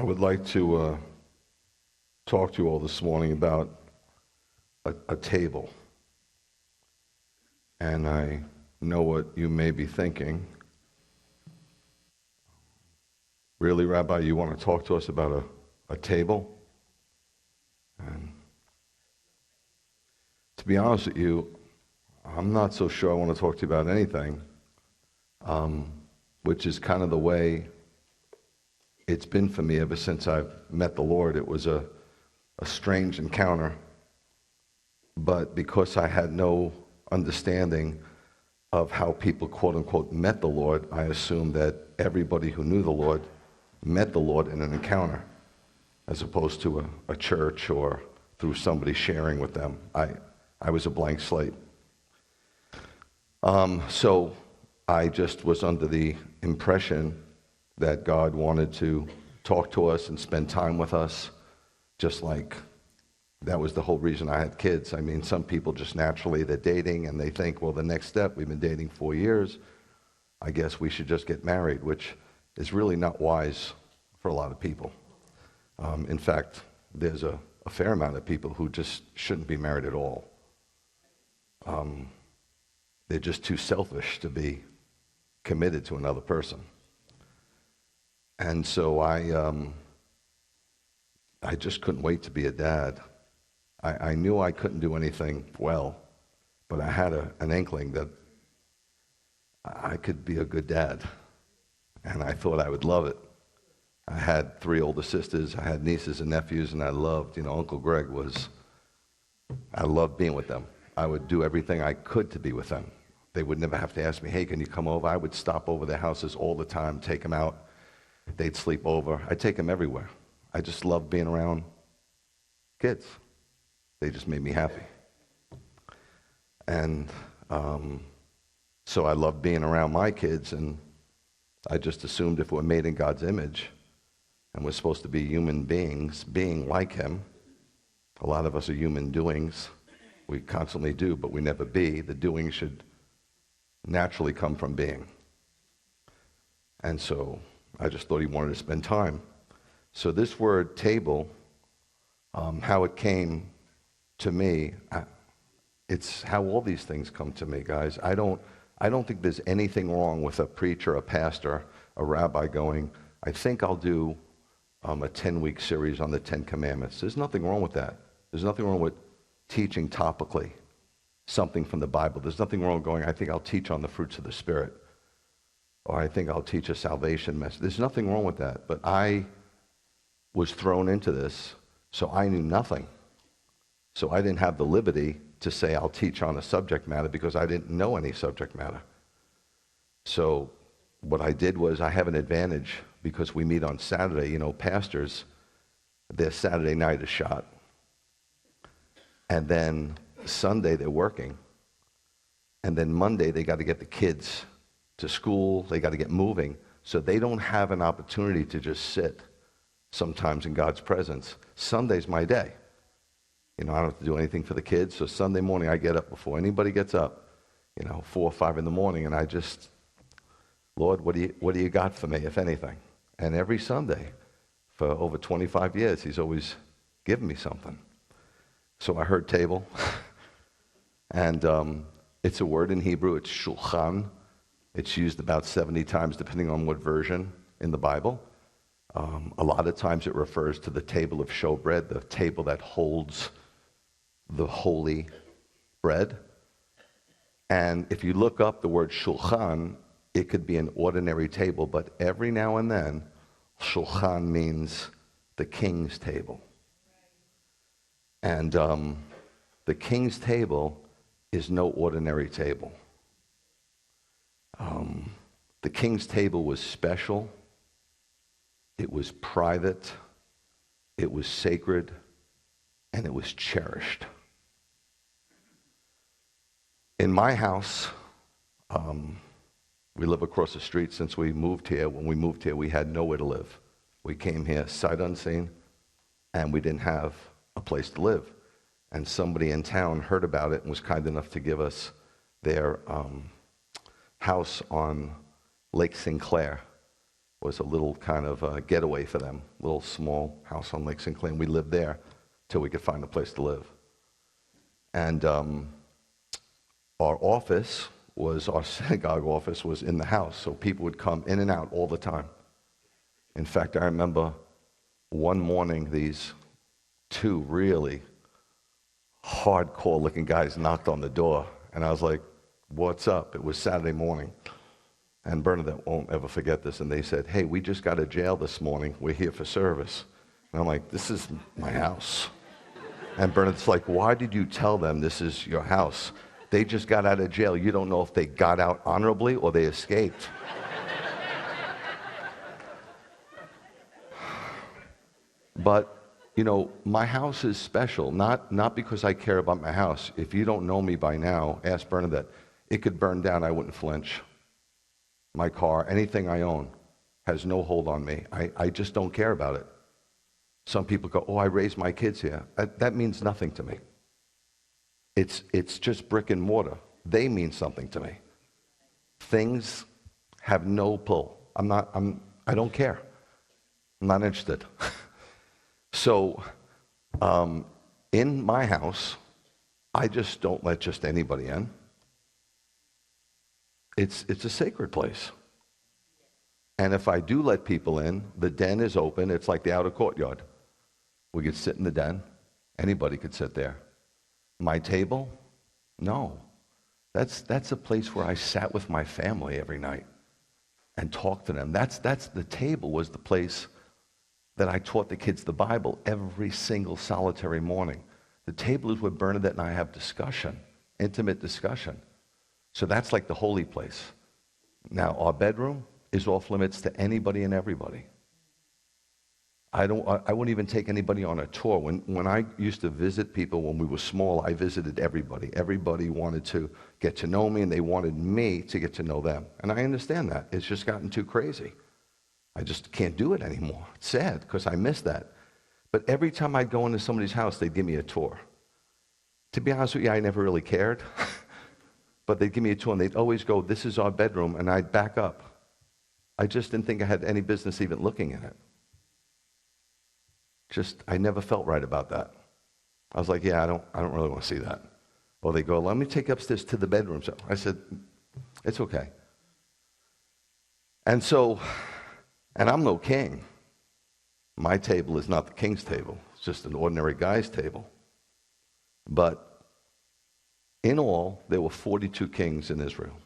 would like to talk to you all this morning about a table. And I know what you may be thinking. Really, Rabbi, you want to talk to us about a table? And to be honest with you, I'm not so sure I want to talk to you about anything, which is kind of the way it's been for me ever since I've met the Lord. It was a strange encounter, but because I had no understanding of how people, quote unquote, met the Lord, I assumed that everybody who knew the Lord met the Lord in an encounter, as opposed to a church or through somebody sharing with them. I was a blank slate. So I just was under the impression that God wanted to talk to us and spend time with us, just like that was the whole reason I had kids. I mean, some people just naturally, they're dating and they think, well, the next step, we've been dating 4 years, I guess we should just get married, which is really not wise for a lot of people. In fact, there's a fair amount of people who just shouldn't be married at all. They're just too selfish to be committed to another person. And so I just couldn't wait to be a dad. I knew I couldn't do anything well, but I had an inkling that I could be a good dad, and I thought I would love it. I had 3 older sisters, I had nieces and nephews, and I loved, Uncle Greg I loved being with them. I would do everything I could to be with them. They would never have to ask me, hey, can you come over? I would stop over their houses all the time, take them out. They'd sleep over. I'd take them everywhere. I just loved being around kids. They just made me happy. And so I loved being around my kids, and I just assumed if we're made in God's image and we're supposed to be human beings, being like Him, a lot of us are human doings. We constantly do, but we never be. The doing should naturally come from being. And so I just thought He wanted to spend time. So this word table, how it came to me, it's how all these things come to me, guys. I don't think there's anything wrong with a preacher, a pastor, a rabbi going, I think I'll do a 10-week series on the 10 Commandments. There's nothing wrong with that. There's nothing wrong with teaching topically something from the Bible. There's nothing wrong going, I think I'll teach on the fruits of the Spirit, or I think I'll teach a salvation message. There's nothing wrong with that. But I was thrown into this, so I knew nothing. So I didn't have the liberty to say I'll teach on a subject matter because I didn't know any subject matter. So what I did was, I have an advantage because we meet on Saturday. Pastors, their Saturday night is shot. And then Sunday they're working. And then Monday they got to get the kids to school. They got to get moving. So they don't have an opportunity to just sit sometimes in God's presence. Sunday's my day. I don't have to do anything for the kids. So Sunday morning I get up before anybody gets up, 4 or 5 in the morning, and I just, Lord, what do you got for me, if anything? And every Sunday for over 25 years, He's always given me something. So I heard table, and it's a word in Hebrew. It's shulchan. It's used about 70 times, depending on what version in the Bible. A lot of times it refers to the table of showbread, the table that holds the holy bread. And if you look up the word shulchan, it could be an ordinary table, but every now and then, shulchan means the king's table. And the king's table is no ordinary table. The king's table was special. It was private. It was sacred. And it was cherished. In my house, we live across the street since we moved here. When we moved here, we had nowhere to live. We came here sight unseen, and we didn't have a place to live. And somebody in town heard about it and was kind enough to give us their house on Lake Sinclair, was a little kind of getaway for them, little small house on Lake St. Clair. We lived there till we could find a place to live. And our office was, our synagogue office was in the house, so people would come in and out all the time. In fact, I remember one morning these two really hardcore-looking guys knocked on the door, and I was like, "What's up?" It was Saturday morning. And Bernadette won't ever forget this. And they said, "Hey, we just got out of jail this morning. We're here for service." And I'm like, "This is my house." And Bernadette's like, "Why did you tell them this is your house? They just got out of jail. You don't know if they got out honorably or they escaped." But, you know, my house is special, not because I care about my house. If you don't know me by now, ask Bernadette. It could burn down, I wouldn't flinch. My car, anything I own, has no hold on me. I just don't care about it. Some people go, "Oh, I raised my kids here." That means nothing to me. It's just brick and mortar. They mean something to me. Things have no pull. I don't care. I'm not interested. So, in my house, I just don't let just anybody in. It's a sacred place. And if I do let people in, the den is open. It's like the outer courtyard. We could sit in the den. Anybody could sit there. My table? No. That's a place where I sat with my family every night and talked to them. That's the table was the place that I taught the kids the Bible every single solitary morning. The table is where Bernadette and I have discussion, intimate discussion. So that's like the holy place. Now, our bedroom is off limits to anybody and everybody. I wouldn't even take anybody on a tour. When I used to visit people when we were small, I visited everybody. Everybody wanted to get to know me, and they wanted me to get to know them. And I understand that. It's just gotten too crazy. I just can't do it anymore. It's sad, because I miss that. But every time I'd go into somebody's house, they'd give me a tour. To be honest with you, I never really cared. But they'd give me a tour, and they'd always go, "This is our bedroom," and I'd back up. I just didn't think I had any business even looking in it. I never felt right about that. I was like, "Yeah, I don't really want to see that." Or they go, "Let me take you upstairs to the bedroom." So I said, "It's okay." And I'm no king. My table is not the king's table. It's just an ordinary guy's table. But in all, there were 42 kings in Israel.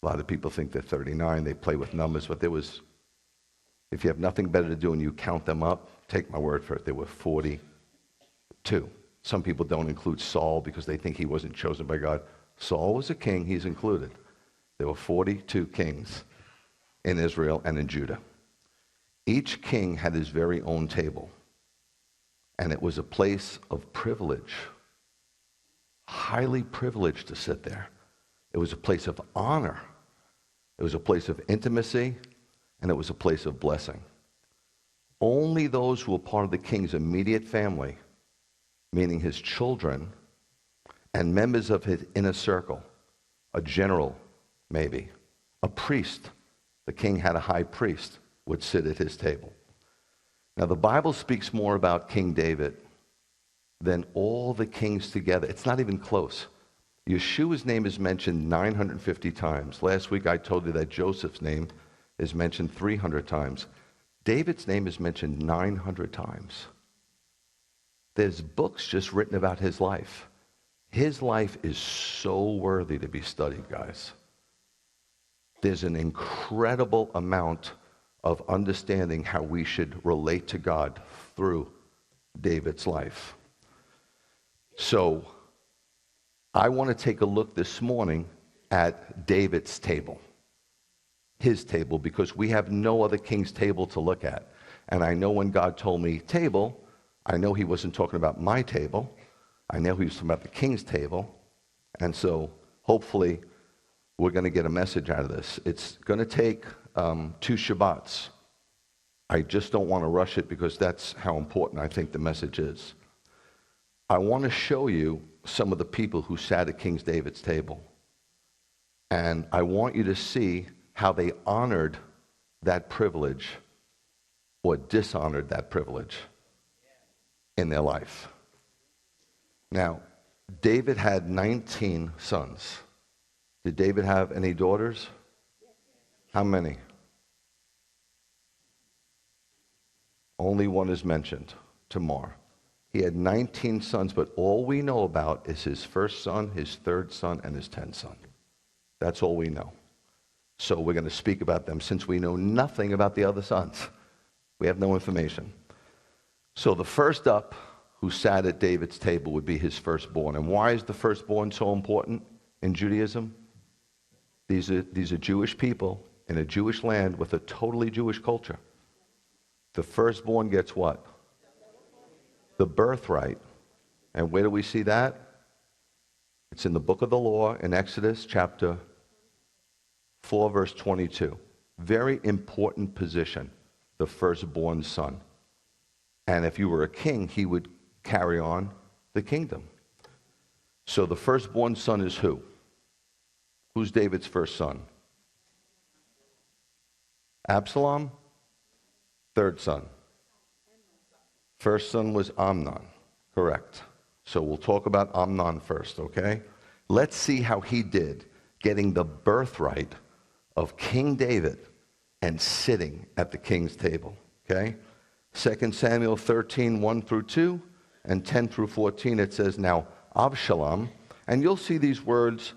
A lot of people think they're 39. They play with numbers, but if you have nothing better to do and you count them up, take my word for it, there were 42. Some people don't include Saul because they think he wasn't chosen by God. Saul was a king, he's included. There were 42 kings in Israel and in Judah. Each king had his very own table, and it was a place of privilege, highly privileged to sit there. It was a place of honor. It was a place of intimacy, and it was a place of blessing. Only those who were part of the king's immediate family, meaning his children, and members of his inner circle, a general maybe, a priest, the king had a high priest, would sit at his table. Now the Bible speaks more about King David than all the kings together. It's not even close. Yeshua's name is mentioned 950 times. Last week I told you that Joseph's name is mentioned 300 times. David's name is mentioned 900 times. There's books just written about his life. His life is so worthy to be studied, guys. There's an incredible amount of understanding how we should relate to God through David's life. So, I want to take a look this morning at David's table. His table, because we have no other king's table to look at. And I know when God told me table, I know he wasn't talking about my table. I know he was talking about the king's table. And so, hopefully, we're going to get a message out of this. It's going to take 2 Shabbats. I just don't want to rush it because that's how important I think the message is. I want to show you some of the people who sat at King David's table. And I want you to see how they honored that privilege or dishonored that privilege in their life. Now, David had 19 sons. Did David have any daughters? How many? Only one is mentioned, Tamar. He had 19 sons, but all we know about is his first son, his third son, and his 10th son. That's all we know. So we're going to speak about them since we know nothing about the other sons. We have no information. So the first up who sat at David's table would be his firstborn. And why is the firstborn so important in Judaism? These are Jewish people in a Jewish land with a totally Jewish culture. The firstborn gets what? The birthright. And where do we see that? It's in the book of the law in Exodus chapter 4, verse 22. Very important position, the firstborn son. And if you were a king, he would carry on the kingdom. So the firstborn son is who? Who's David's first son? Absalom? Third son. First son was Amnon. Correct. So we'll talk about Amnon first, okay? Let's see how he did getting the birthright of King David and sitting at the king's table, okay? 2 Samuel 13, 1 through 2, and 10 through 14, it says, now Avshalom, and you'll see these words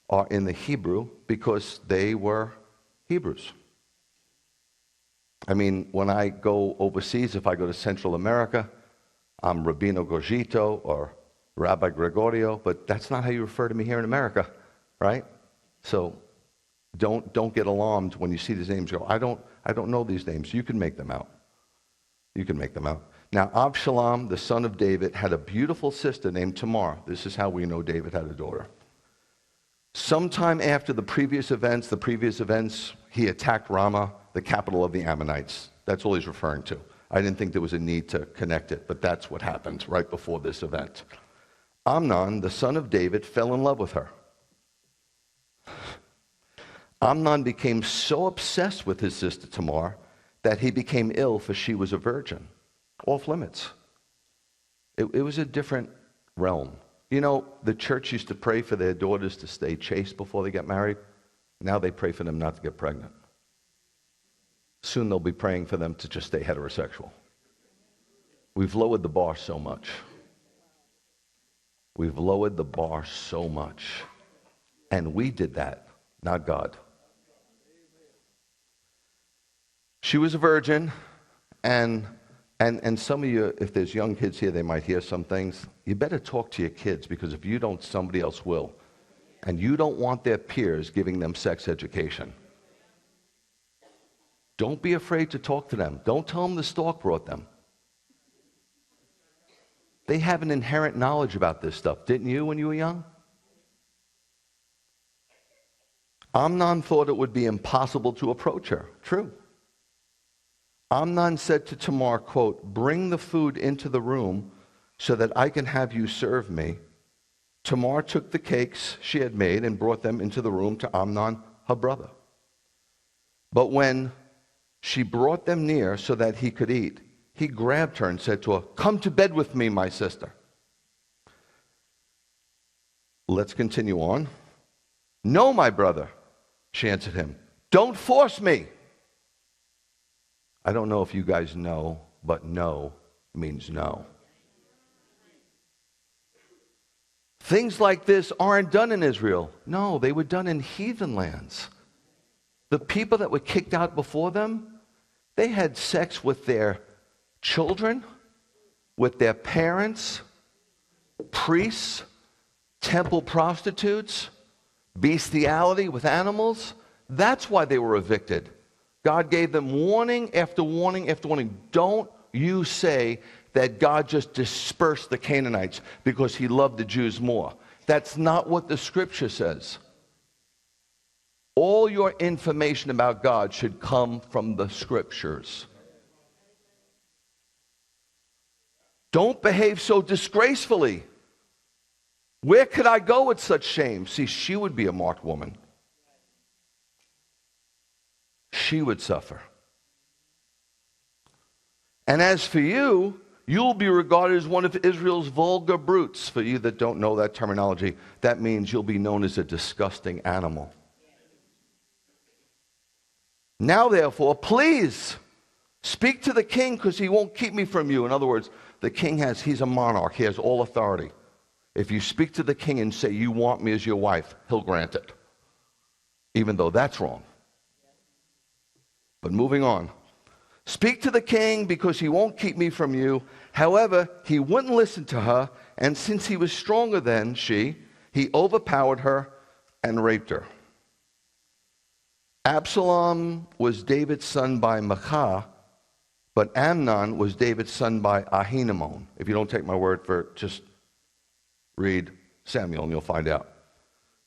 are in the Hebrew because they were Hebrews. I mean, when I go overseas, if I go to Central America, I'm Rabbino Gogito or Rabbi Gregorio, but that's not how you refer to me here in America, right? So don't get alarmed when you see these names. Go, I don't know these names. You can make them out. You can make them out. Now, Avshalom, the son of David, had a beautiful sister named Tamar. This is how we know David had a daughter. Sometime after the previous events, he attacked Ramah, the capital of the Ammonites. That's all he's referring to. I didn't think there was a need to connect it, but that's what happened right before this event. Amnon, the son of David, fell in love with her. Amnon became so obsessed with his sister Tamar that he became ill, for she was a virgin. Off limits. It was a different realm. You know, the church used to pray for their daughters to stay chaste before they get married. Now they pray for them not to get pregnant. Soon they'll be praying for them to just stay heterosexual. We've lowered the bar so much. We've lowered the bar so much. And we did that, not God. She was a virgin, and some of you, if there's young kids here, they might hear some things. You better talk to your kids, because if you don't, somebody else will. And you don't want their peers giving them sex education. Don't be afraid to talk to them. Don't tell them the stork brought them. They have an inherent knowledge about this stuff. Didn't you when you were young? Amnon thought it would be impossible to approach her. True. Amnon said to Tamar, quote, bring the food into the room so that I can have you serve me. Tamar took the cakes she had made and brought them into the room to Amnon, her brother. But when she brought them near so that he could eat, he grabbed her and said to her, come to bed with me, my sister. Let's continue on. No, my brother, she answered him. Don't force me. I don't know if you guys know, but no means no. Things like this aren't done in Israel. No, they were done in heathen lands. The people that were kicked out before them, they had sex with their children, with their parents, priests, temple prostitutes, bestiality with animals. That's why they were evicted. God gave them warning after warning after warning. Don't you say that God just dispersed the Canaanites because he loved the Jews more. That's not what the scripture says. All your information about God should come from the scriptures. Don't behave so disgracefully. Where could I go with such shame? See, she would be a marked woman. She would suffer. And as for you, you'll be regarded as one of Israel's vulgar brutes. For you that don't know that terminology, that means you'll be known as a disgusting animal. Now, therefore, please speak to the king, because he won't keep me from you. In other words, the king he's a monarch. He has all authority. If you speak to the king and say, you want me as your wife, he'll grant it. Even though that's wrong. But moving on. Speak to the king, because he won't keep me from you. However, he wouldn't listen to her, and since he was stronger than she, he overpowered her and raped her. Absalom was David's son by Maachah, but Amnon was David's son by Ahinoam. If you don't take my word for it, just read Samuel and you'll find out.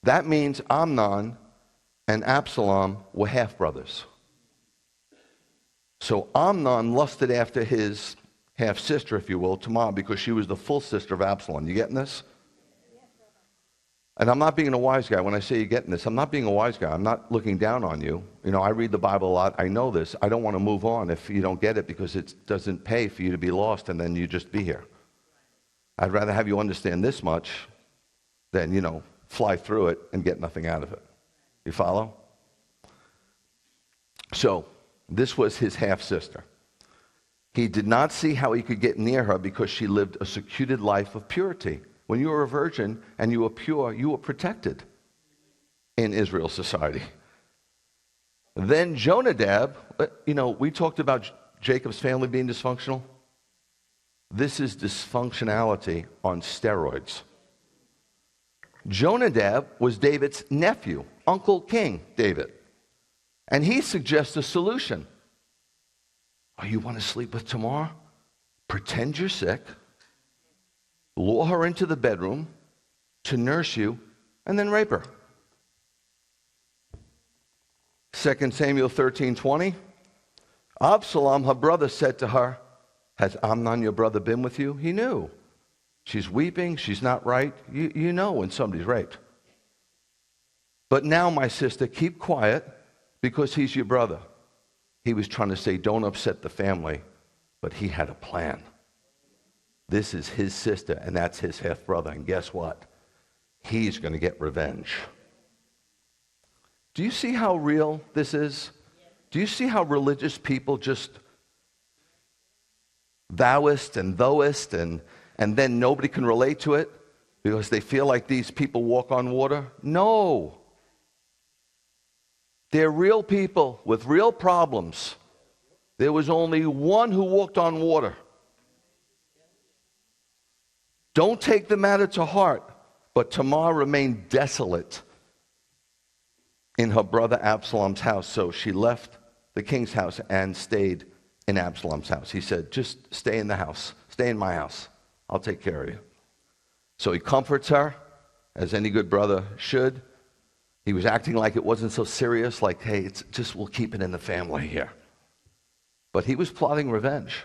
That means Amnon and Absalom were half-brothers. So Amnon lusted after his half-sister, if you will, Tamar, because she was the full sister of Absalom. You getting this? And I'm not being a wise guy. When I say you're getting this, I'm not being a wise guy. I'm not looking down on you. You know, I read the Bible a lot. I know this. I don't want to move on if you don't get it, because it doesn't pay for you to be lost and then you just be here. I'd rather have you understand this much than, fly through it and get nothing out of it. You follow? So, this was his half-sister. He did not see how he could get near her because she lived a secluded life of purity. When you were a virgin and you were pure, you were protected in Israel's society. Then Jonadab, we talked about Jacob's family being dysfunctional. This is dysfunctionality on steroids. Jonadab was David's nephew, Uncle King David. And he suggests a solution. Oh, you want to sleep with Tamar? Pretend you're sick. Lure her into the bedroom to nurse you, and then rape her. 2 Samuel 13:20. Absalom, her brother, said to her, has Amnon, your brother, been with you? He knew. She's weeping. She's not right. You know when somebody's raped. But now, my sister, keep quiet, because he's your brother. He was trying to say, don't upset the family, but he had a plan. This is his sister, and that's his half-brother. And guess what? He's going to get revenge. Do you see how real this is? Do you see how religious people just thouist and thouist, and then nobody can relate to it because they feel like these people walk on water? No. They're real people with real problems. There was only one who walked on water. Don't take the matter to heart, but Tamar remained desolate in her brother Absalom's house. So she left the king's house and stayed in Absalom's house. He said, just stay in the house. Stay in my house. I'll take care of you. So he comforts her, as any good brother should. He was acting like it wasn't so serious, like, hey, it's just we'll keep it in the family here. But he was plotting revenge.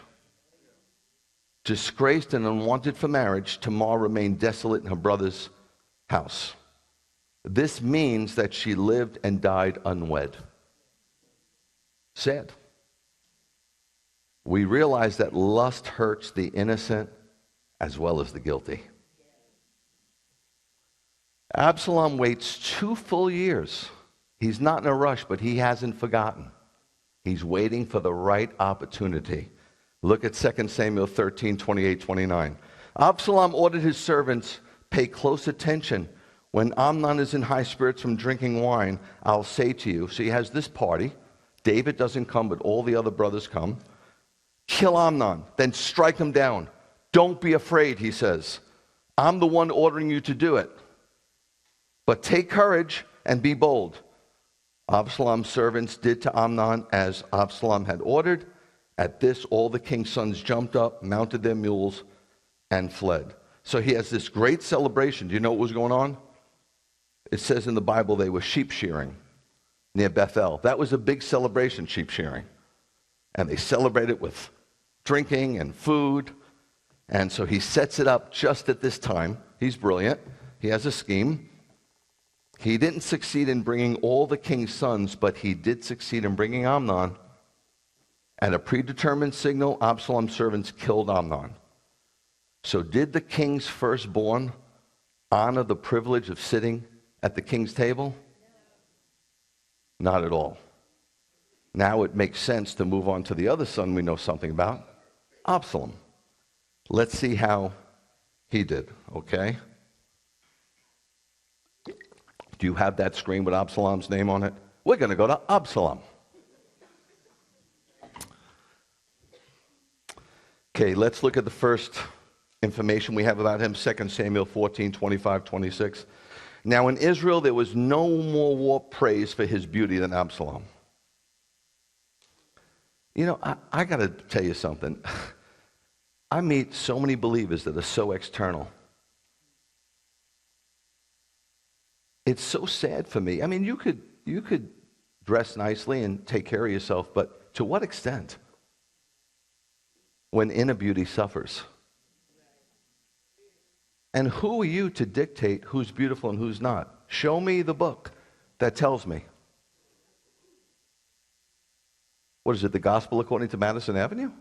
Disgraced and unwanted for marriage, Tamar remained desolate in her brother's house. This means that she lived and died unwed. Sad. We realize that lust hurts the innocent as well as the guilty. Absalom waits 2 full years. He's not in a rush, but he hasn't forgotten. He's waiting for the right opportunity. Look at 2 Samuel 13, 28, 29. Absalom ordered his servants, pay close attention. When Amnon is in high spirits from drinking wine, I'll say to you. So he has this party. David doesn't come, but all the other brothers come. Kill Amnon, then strike him down. Don't be afraid, he says. I'm the one ordering you to do it. But take courage and be bold. Absalom's servants did to Amnon as Absalom had ordered. At this, all the king's sons jumped up, mounted their mules, and fled. So he has this great celebration. Do you know what was going on? It says in the Bible they were sheep shearing near Bethel. That was a big celebration, sheep shearing. And they celebrated with drinking and food. And so he sets it up just at this time. He's brilliant. He has a scheme. He didn't succeed in bringing all the king's sons, but he did succeed in bringing Amnon. At a predetermined signal, Absalom's servants killed Amnon. So did the king's firstborn honor the privilege of sitting at the king's table? Not at all. Now it makes sense to move on to the other son we know something about, Absalom. Let's see how he did, okay? Do you have that screen with Absalom's name on it? We're going to go to Absalom. Okay, let's look at the first information we have about him, 2 Samuel 14, 25, 26. Now in Israel, there was no more praise for his beauty than Absalom. You know, I got to tell you something. I meet so many believers that are so external. It's so sad for me. I mean, you could dress nicely and take care of yourself, but to what extent? When inner beauty suffers. And who are you to dictate who's beautiful and who's not? Show me the book that tells me. What is it, the gospel according to Madison Avenue?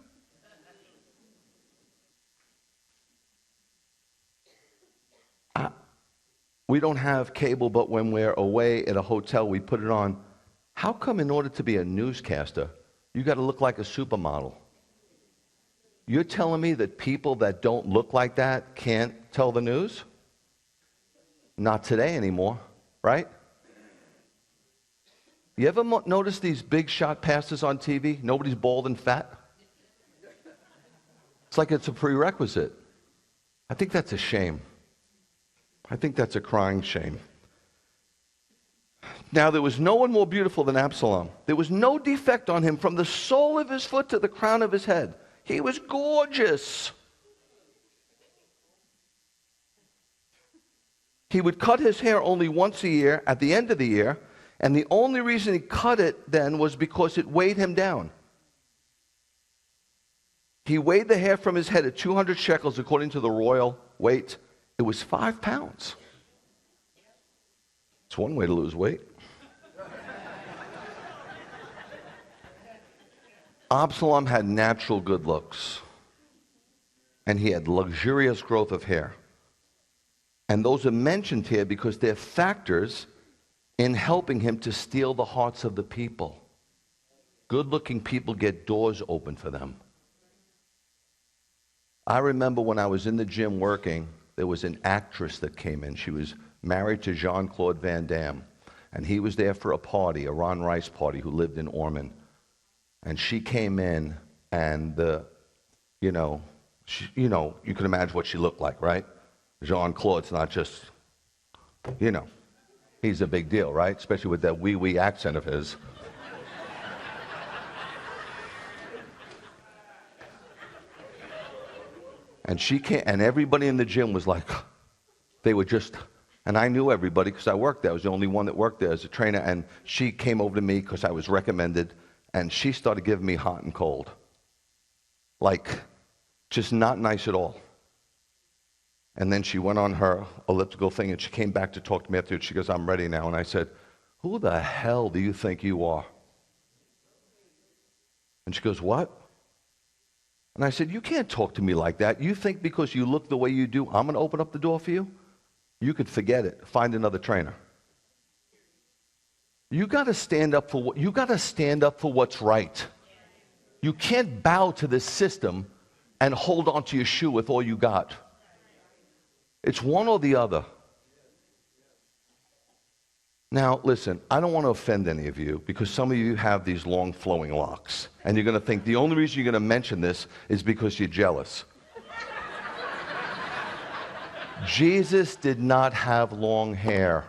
We don't have cable, but when we're away at a hotel, we put it on. How come in order to be a newscaster, you got to look like a supermodel? You're telling me that people that don't look like that can't tell the news? Not today anymore, right? You ever notice these big shot pastors on TV? Nobody's bald and fat. It's like it's a prerequisite. I think that's a shame. I think that's a crying shame. Now, there was no one more beautiful than Absalom. There was no defect on him from the sole of his foot to the crown of his head. He was gorgeous. He would cut his hair only once a year at the end of the year, and the only reason he cut it then was because it weighed him down. He weighed the hair from his head at 200 shekels according to the royal weight. It was 5 pounds. It's one way to lose weight. Absalom had natural good looks, and he had luxurious growth of hair. And those are mentioned here because they're factors in helping him to steal the hearts of the people. Good-looking people get doors open for them. I remember when I was in the gym working, there was an actress that came in. She was married to Jean-Claude Van Damme, and he was there for a party, a Ron Rice party, who lived in Ormond. And she came in, and you can imagine what she looked like, right? Jean-Claude's not just, he's a big deal, right? Especially with that wee accent of his. And she came, and everybody in the gym was like, they were just, and I knew everybody because I worked there. I was the only one that worked there as a trainer, and she came over to me because I was recommended, and she started giving me hot and cold. Like, just not nice at all. And then she went on her elliptical thing, and she came back to talk to me after. She goes, "I'm ready now." And I said, "Who the hell do you think you are?" And she goes, "What?" And I said, "You can't talk to me like that. You think because you look the way you do, I'm going to open up the door for you? You could forget it. Find another trainer." You got to stand up for what's right. You can't bow to this system and hold on to your shoe with all you got. It's one or the other. Now, listen, I don't want to offend any of you because some of you have these long flowing locks. And you're going to think the only reason you're going to mention this is because you're jealous. Jesus did not have long hair.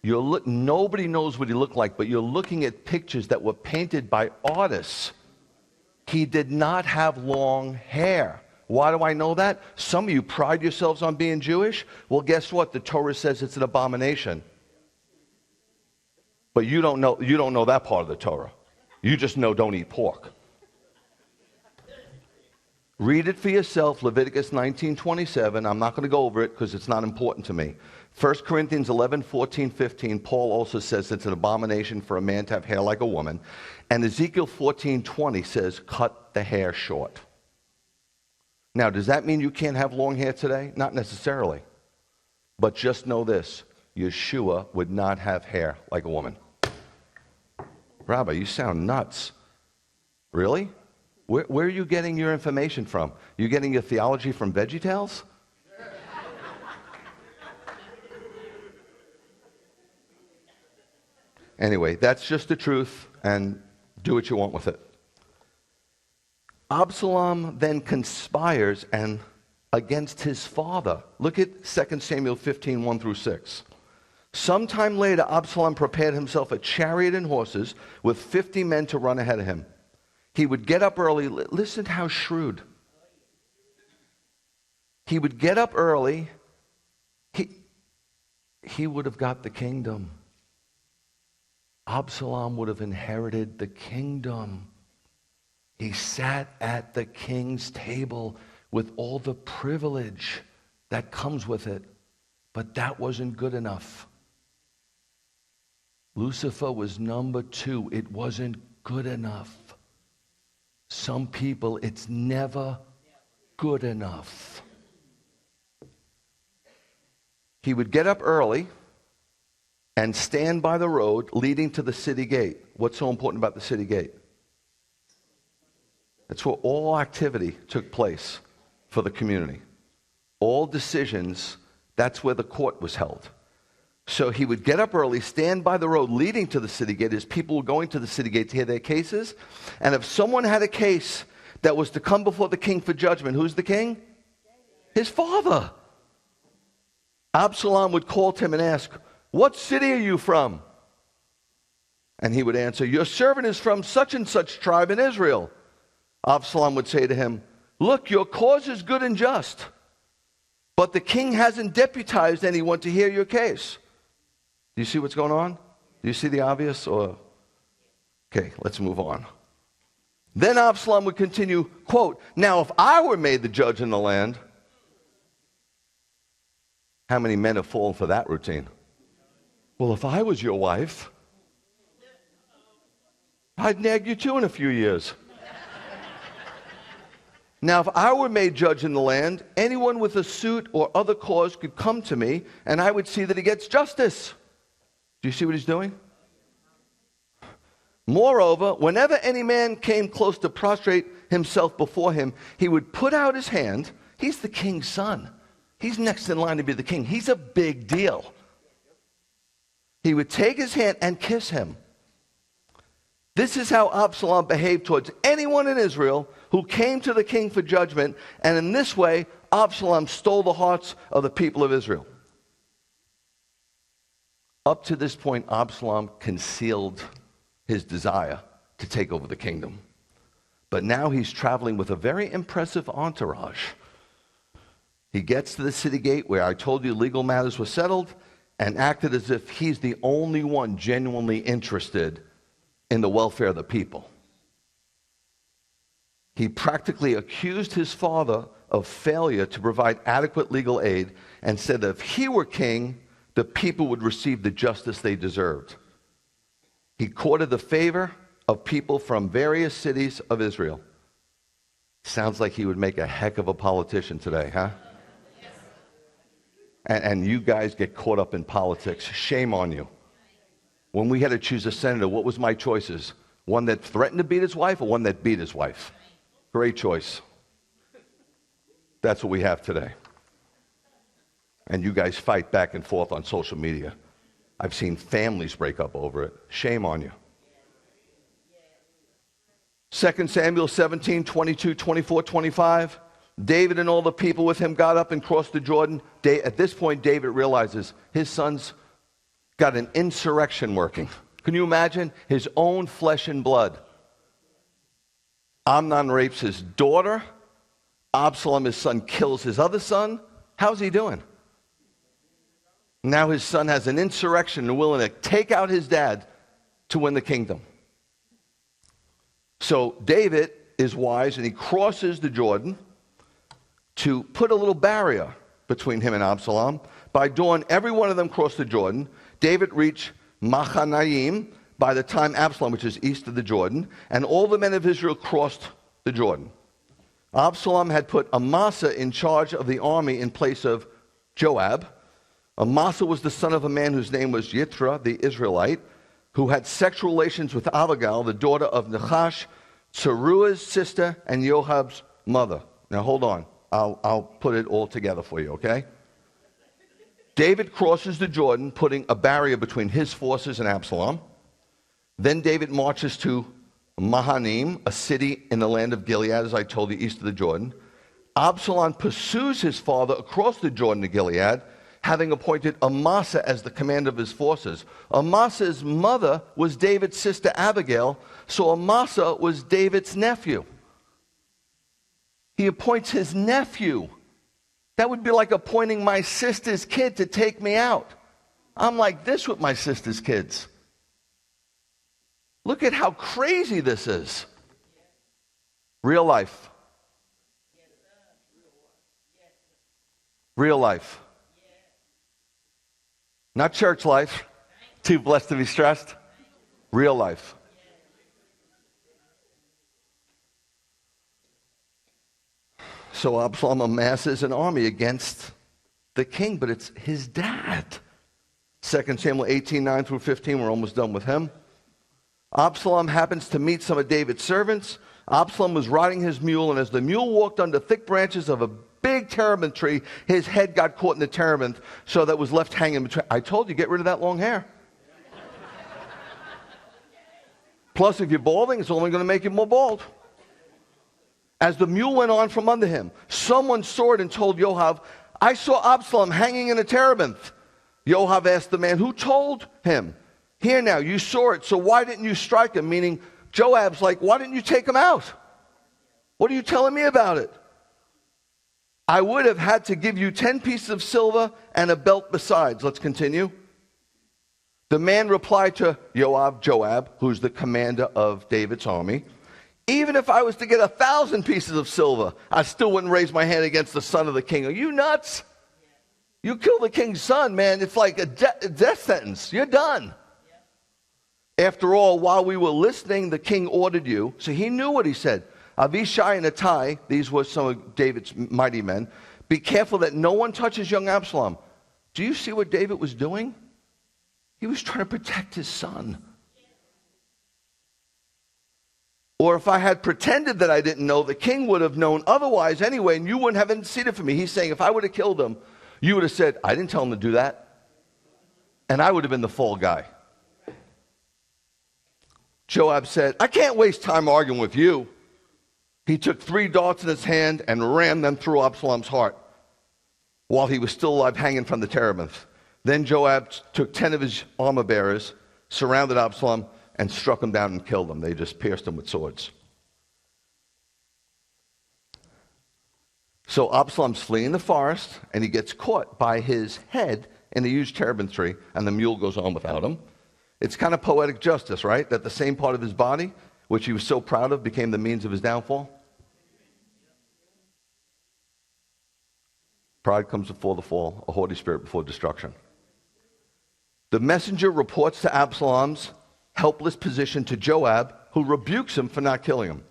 Nobody knows what he looked like, but you're looking at pictures that were painted by artists. He did not have long hair. Why do I know that? Some of you pride yourselves on being Jewish. Well, guess what? The Torah says it's an abomination. But you don't know that part of the Torah. You just know don't eat pork. Read it for yourself, Leviticus 19:27. I'm not going to go over it because it's not important to me. 1 Corinthians 11, 14, 15, Paul also says it's an abomination for a man to have hair like a woman. And Ezekiel 14, 20 says, cut the hair short. Now, does that mean you can't have long hair today? Not necessarily. But just know this, Yeshua would not have hair like a woman. Rabbi, you sound nuts. Really? Where are you getting your information from? You getting your theology from VeggieTales? Anyway, that's just the truth, and do what you want with it. Absalom then conspires and against his father. Look at 2 Samuel 15, 1 through 6. Sometime later, Absalom prepared himself a chariot and horses with 50 men to run ahead of him. He would get up early. Listen how shrewd. He would get up early. He would have got the kingdom. Absalom would have inherited the kingdom. He sat at the king's table with all the privilege that comes with it. But that wasn't good enough. Lucifer was number 2. It wasn't good enough. Some people, it's never good enough. He would get up early and stand by the road leading to the city gate. What's so important about the city gate? That's where all activity took place for the community. All decisions, that's where the court was held. So he would get up early, stand by the road leading to the city gate as people were going to the city gate to hear their cases. And if someone had a case that was to come before the king for judgment, who's the king? His father. Absalom would call to him and ask, what city are you from? And he would answer, your servant is from such and such tribe in Israel. Absalom would say to him, look, your cause is good and just, but the king hasn't deputized anyone to hear your case. Do you see what's going on? Do you see the obvious? Okay, let's move on. Then Absalom would continue, quote, now if I were made the judge in the land, how many men have fallen for that routine? Well, if I was your wife, I'd nag you too in a few years. Now, if I were made judge in the land, anyone with a suit or other cause could come to me, and I would see that he gets justice. Do you see what he's doing? Moreover, whenever any man came close to prostrate himself before him, he would put out his hand. He's the king's son. He's next in line to be the king. He's a big deal. He would take his hand and kiss him. This is how Absalom behaved towards anyone in Israel who came to the king for judgment, and in this way, Absalom stole the hearts of the people of Israel. Up to this point, Absalom concealed his desire to take over the kingdom. But now he's traveling with a very impressive entourage. He gets to the city gate where I told you legal matters were settled, and acted as if he's the only one genuinely interested in the welfare of the people. He practically accused his father of failure to provide adequate legal aid and said that if he were king, the people would receive the justice they deserved. He courted the favor of people from various cities of Israel. Sounds like he would make a heck of a politician today, huh? And you guys get caught up in politics. Shame on you. When we had to choose a senator, what was my choices? One that threatened to beat his wife or one that beat his wife? Great choice. That's what we have today. And you guys fight back and forth on social media. I've seen families break up over it. Shame on you. 2 Samuel 17, 22, 24, 25. David and all the people with him got up and crossed the Jordan. At this point, David realizes his son's got an insurrection working. Can you imagine? His own flesh and blood. Amnon rapes his daughter. Absalom, his son, kills his other son. How's he doing? Now his son has an insurrection and willing to take out his dad to win the kingdom. So David is wise and he crosses the Jordan to put a little barrier between him and Absalom By dawn, every one of them crossed the Jordan. David reached Mahanaim by the time Absalom, which is east of the Jordan, and all the men of Israel crossed the Jordan. Absalom had put Amasa in charge of the army in place of Joab. Amasa was the son of a man whose name was Yithra, the Israelite, who had sexual relations with Abigail, the daughter of Nahash, Zeruah's sister, and Joab's mother. Now hold on. I'll put it all together for you, okay? David crosses the Jordan, putting a barrier between his forces and Absalom. Then David marches to Mahanaim, a city in the land of Gilead, as I told you, east of the Jordan. Absalom pursues his father across the Jordan to Gilead, having appointed Amasa as the commander of his forces. Amasa's mother was David's sister Abigail, so Amasa was David's nephew. He appoints his nephew. That would be like appointing my sister's kid to take me out. I'm like this with my sister's kids. Look at how crazy this is. Real life. Real life. Not church life. Too blessed to be stressed. Real life. So Absalom amasses an army against the king, but it's his dad. 2 Samuel 18:9 through 15, we're almost done with him. Absalom happens to meet some of David's servants. Absalom was riding his mule, and as the mule walked under thick branches of a big terebinth tree, his head got caught in the terebinth, so that was left hanging between. I told you, get rid of that long hair. Plus, if you're balding, it's only going to make you more bald. As the mule went on from under him, someone saw it and told Joab, I saw Absalom hanging in a terebinth. Joab asked the man, who told him? Here now, you saw it, so why didn't you strike him? Meaning, Joab's like, why didn't you take him out? What are you telling me about it? I would have had to give you 10 pieces of silver and a belt besides. Let's continue. The man replied to Joab, who's the commander of David's army, even if I was to get 1,000 pieces of silver, I still wouldn't raise my hand against the son of the king. Are you nuts? You kill the king's son, man, it's like a death sentence. You're done. After all, while we were listening, the king ordered you. So he knew what he said. Avishai and Ittai, these were some of David's mighty men. Be careful that no one touches young Absalom. Do you see what David was doing? He was trying to protect his son. Or if I had pretended that I didn't know, the king would have known otherwise anyway, and you wouldn't have interceded for me. He's saying, if I would have killed him, you would have said, I didn't tell him to do that. And I would have been the fall guy. Joab said, I can't waste time arguing with you. He took 3 darts in his hand and rammed them through Absalom's heart while he was still alive, hanging from the terebinth. Then Joab took 10 of his armor bearers, surrounded Absalom, and struck him down and killed him. They just pierced him with swords. So Absalom's fleeing the forest, and he gets caught by his head in a huge terebinth tree, and the mule goes on without him. It's kind of poetic justice, right? That the same part of his body, which he was so proud of, became the means of his downfall. Pride comes before the fall, a haughty spirit before destruction. The messenger reports to Absalom's helpless position to Joab, who rebukes him for not killing him.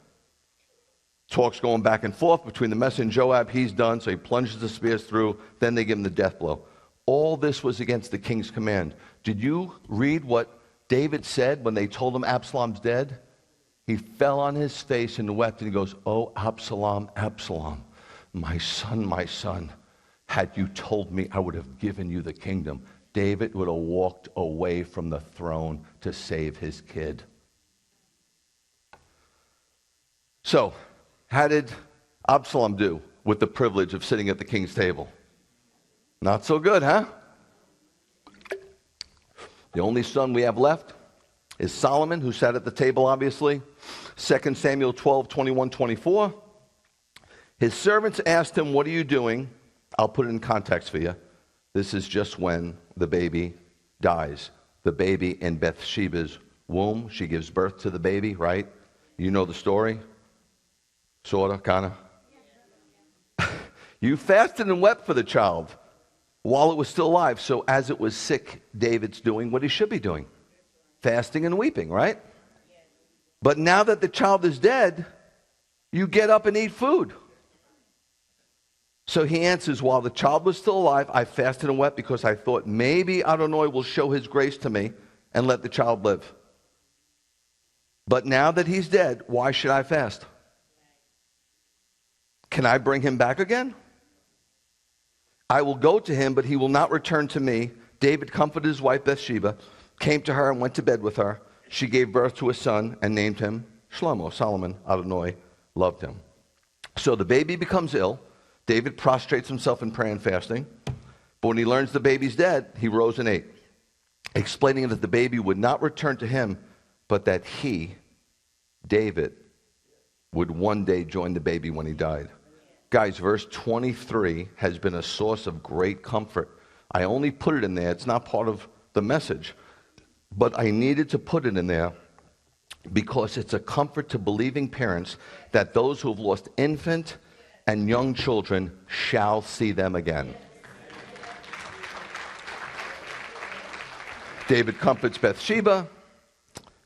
Talks going back and forth between the messenger and Joab. He's done, so he plunges the spears through. Then they give him the death blow. All this was against the king's command. Did you read what David said when they told him Absalom's dead? He fell on his face and wept, and he goes, oh, Absalom, Absalom, my son, had you told me, I would have given you the kingdom. David would have walked away from the throne to save his kid. So, how did Absalom do with the privilege of sitting at the king's table? Not so good, huh? The only son we have left is Solomon, who sat at the table, obviously. 2 Samuel 12, 21, 24. His servants asked him, what are you doing? I'll put it in context for you. This is just when the baby dies. The baby in Bathsheba's womb. She gives birth to the baby, right? You know the story? Sorta, kinda. You fasted and wept for the child. while it was still alive. So as it was sick, David's doing what he should be doing, fasting and weeping, right? But now that the child is dead, you get up and eat food. So he answers, while the child was still alive, I fasted and wept because I thought maybe Adonai will show his grace to me and let the child live. But now that he's dead, why should I fast? Can I bring him back again? I will go to him, but he will not return to me. David comforted his wife Bathsheba, came to her and went to bed with her. She gave birth to a son and named him Shlomo. Solomon, Adonai, loved him. So the baby becomes ill. David prostrates himself in prayer and fasting. But when he learns the baby's dead, he rose and ate, explaining that the baby would not return to him, but that he, David, would one day join the baby when he died. Guys, verse 23 has been a source of great comfort. I only put it in there. It's not part of the message. But I needed to put it in there because it's a comfort to believing parents that those who have lost infant and young children shall see them again. David comforts Bathsheba,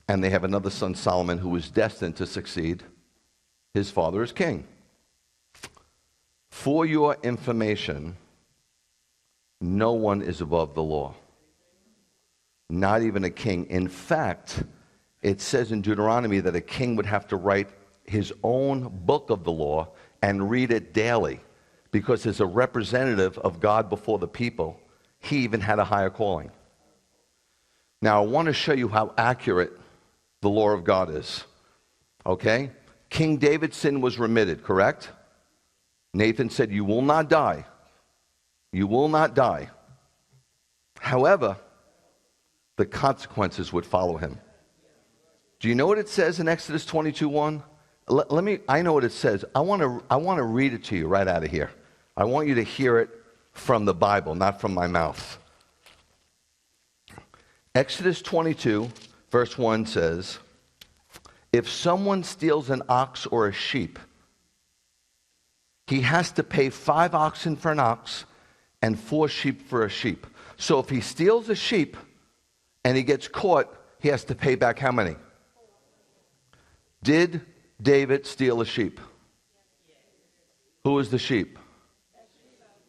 and they have another son, Solomon, who is destined to succeed his father as king. For your information, no one is above the law, not even a king. In fact, it says in Deuteronomy that a king would have to write his own book of the law and read it daily, because as a representative of God before the people, he even had a higher calling. Now, I want to show you how accurate the law of God is. Okay? King David's sin was remitted, correct? Nathan said, you will not die. You will not die. However, the consequences would follow him. Do you know what it says in Exodus 22:1? I know what it says. I want to read it to you right out of here. I want you to hear it from the Bible, not from my mouth. Exodus 22, verse 1 says, if someone steals an ox or a sheep, he has to pay 5 oxen for an ox and 4 sheep for a sheep. So if he steals a sheep and he gets caught, he has to pay back how many? Did David steal a sheep? Who was the sheep?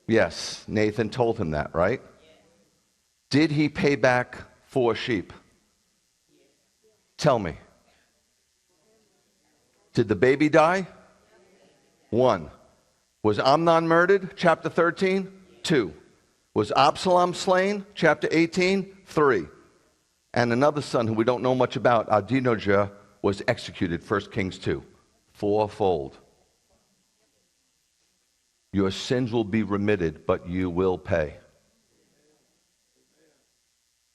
Yes, Nathan told him that, right? Did he pay back 4 sheep? Tell me. Did the baby die? 1. Was Amnon murdered? Chapter 13? 2. Was Absalom slain? Chapter 18? 3. And another son who we don't know much about, Adonijah, was executed, 1 Kings 2. 4-fold. Your sins will be remitted, but you will pay.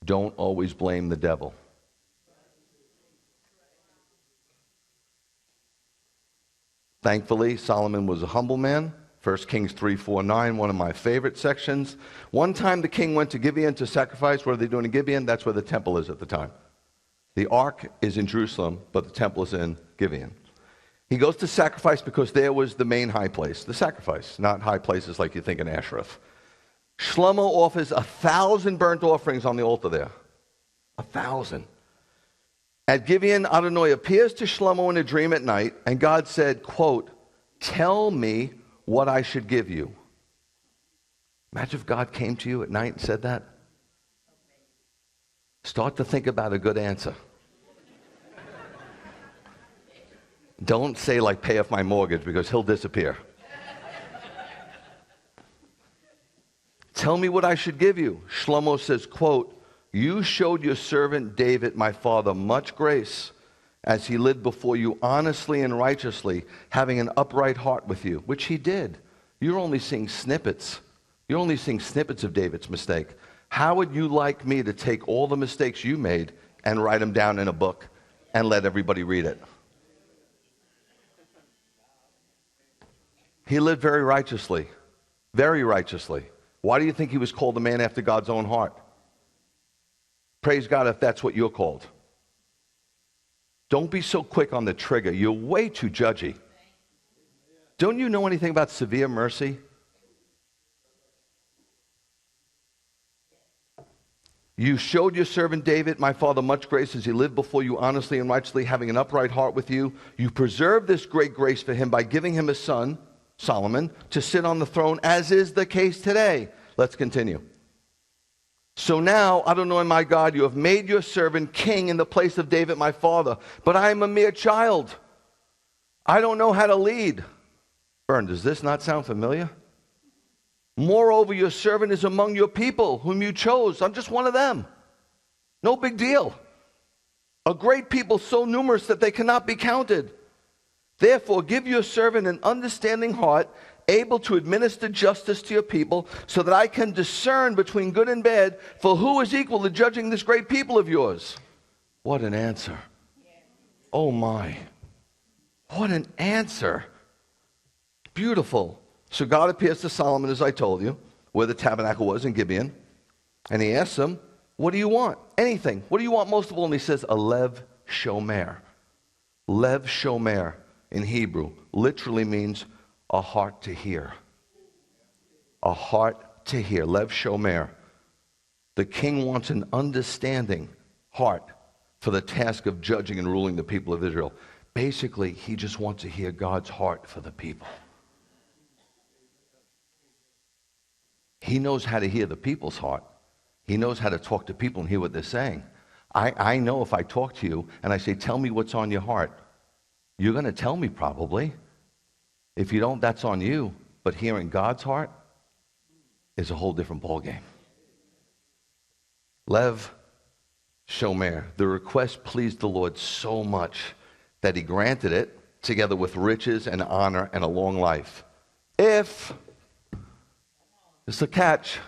Don't always blame the devil. Thankfully, Solomon was a humble man. 1 Kings 3:4-9, one of my favorite sections. One time the king went to Gibeon to sacrifice. What are they doing in Gibeon? That's where the temple is at the time. The ark is in Jerusalem, but the temple is in Gibeon. He goes to sacrifice because there was the main high place, the sacrifice, not high places like you think in Ashereth. Shlomo offers 1,000 burnt offerings on the altar there. 1,000. At Gibeon, Adonai appears to Shlomo in a dream at night, and God said, quote, tell me what I should give you. Imagine if God came to you at night and said that. Start to think about a good answer. Don't say like pay off my mortgage, because he'll disappear. Tell me what I should give you. Shlomo says, quote, you showed your servant David, my father, much grace as he lived before you honestly and righteously, having an upright heart with you, which he did. You're only seeing snippets. You're only seeing snippets of David's mistake. How would you like me to take all the mistakes you made and write them down in a book and let everybody read it? He lived very righteously. Very righteously. Why do you think he was called a man after God's own heart? Praise God if that's what you're called. Don't be so quick on the trigger. You're way too judgy. Don't you know anything about severe mercy? You showed your servant David, my father, much grace as he lived before you honestly and righteously, having an upright heart with you. You preserved this great grace for him by giving him a son, Solomon, to sit on the throne, as is the case today. Let's continue. So now, Adonai, my God, you have made your servant king in the place of David, my father. But I am a mere child. I don't know how to lead. Vern, does this not sound familiar? Moreover, your servant is among your people, whom you chose. I'm just one of them. No big deal. A great people so numerous that they cannot be counted. Therefore, give your servant an understanding heart, able to administer justice to your people, so that I can discern between good and bad, for who is equal to judging this great people of yours? What an answer. Oh my. What an answer. Beautiful. So God appears to Solomon, as I told you, where the tabernacle was in Gibeon. And he asks him, what do you want? Anything. What do you want most of all? And he says, a lev shomer. Lev shomer in Hebrew literally means a heart to hear. A heart to hear. Lev shomer. The king wants an understanding heart for the task of judging and ruling the people of Israel. Basically, he just wants to hear God's heart for the people. He knows how to hear the people's heart. He knows how to talk to people and hear what they're saying. I know if I talk to you and I say, tell me what's on your heart, you're going to tell me probably. If you don't, that's on you. But hearing God's heart is a whole different ballgame. Lev shomer. The request pleased the Lord so much that he granted it, together with riches and honor and a long life. If... It's a catch.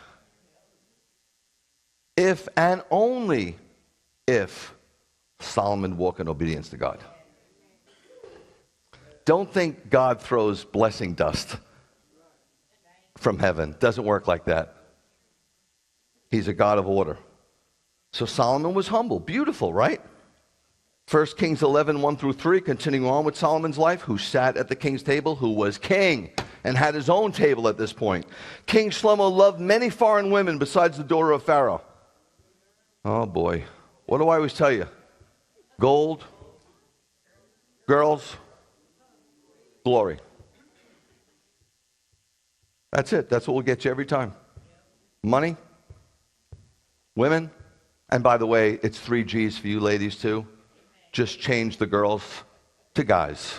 If and only if Solomon walk in obedience to God. Don't think God throws blessing dust from heaven. Doesn't work like that. He's a God of order. So Solomon was humble. Beautiful, right? 1 Kings 11, 1 through 3, continuing on with Solomon's life, who sat at the king's table, who was king, and had his own table at this point. King Shlomo loved many foreign women besides the daughter of Pharaoh. Oh boy. What do I always tell you? Gold, girls, glory. That's it. That's what will get you every time. Money, women, and by the way, it's 3 G's for you ladies too. Just change the girls to guys.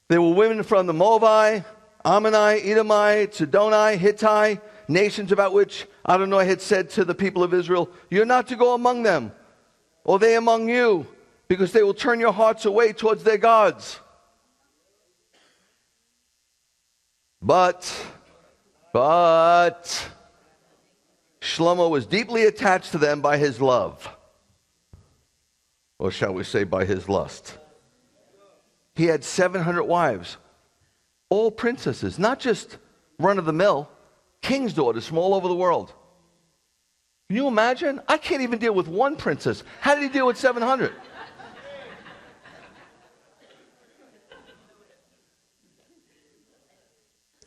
There were women from the Moabite, Ammonite, Edomite, Sidonite, Hittite, nations about which Adonai had said to the people of Israel, you're not to go among them, or they among you, because they will turn your hearts away towards their gods. But Shlomo was deeply attached to them by his love. Or shall we say by his lust. He had 700 wives, all princesses, not just run-of-the-mill, king's daughters from all over the world. Can you imagine? I can't even deal with one princess. How did he deal with 700?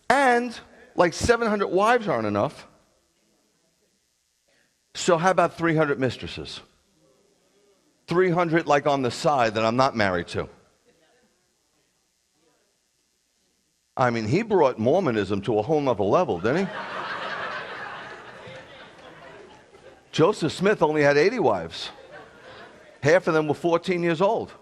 And, like 700 wives aren't enough, so how about 300 mistresses? 300 like on the side that I'm not married to. I mean, he brought Mormonism to a whole nother level, didn't he? Joseph Smith only had 80 wives. Half of them were 14 years old.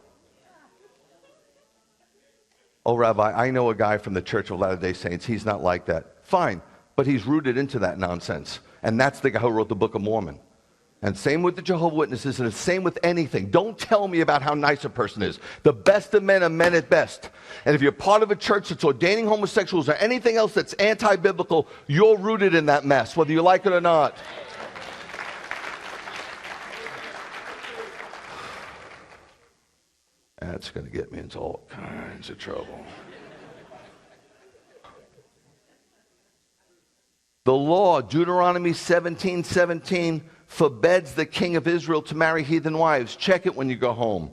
Oh, Rabbi, I know a guy from the Church of Latter-day Saints. He's not like that. Fine, but he's rooted into that nonsense. And that's the guy who wrote the Book of Mormon. And same with the Jehovah's Witnesses, and the same with anything. Don't tell me about how nice a person is. The best of men are men at best. And if you're part of a church that's ordaining homosexuals or anything else that's anti-biblical, you're rooted in that mess, whether you like it or not. That's going to get me into all kinds of trouble. The law, Deuteronomy 17:17, forbids the king of Israel to marry heathen wives. Check it when you go home.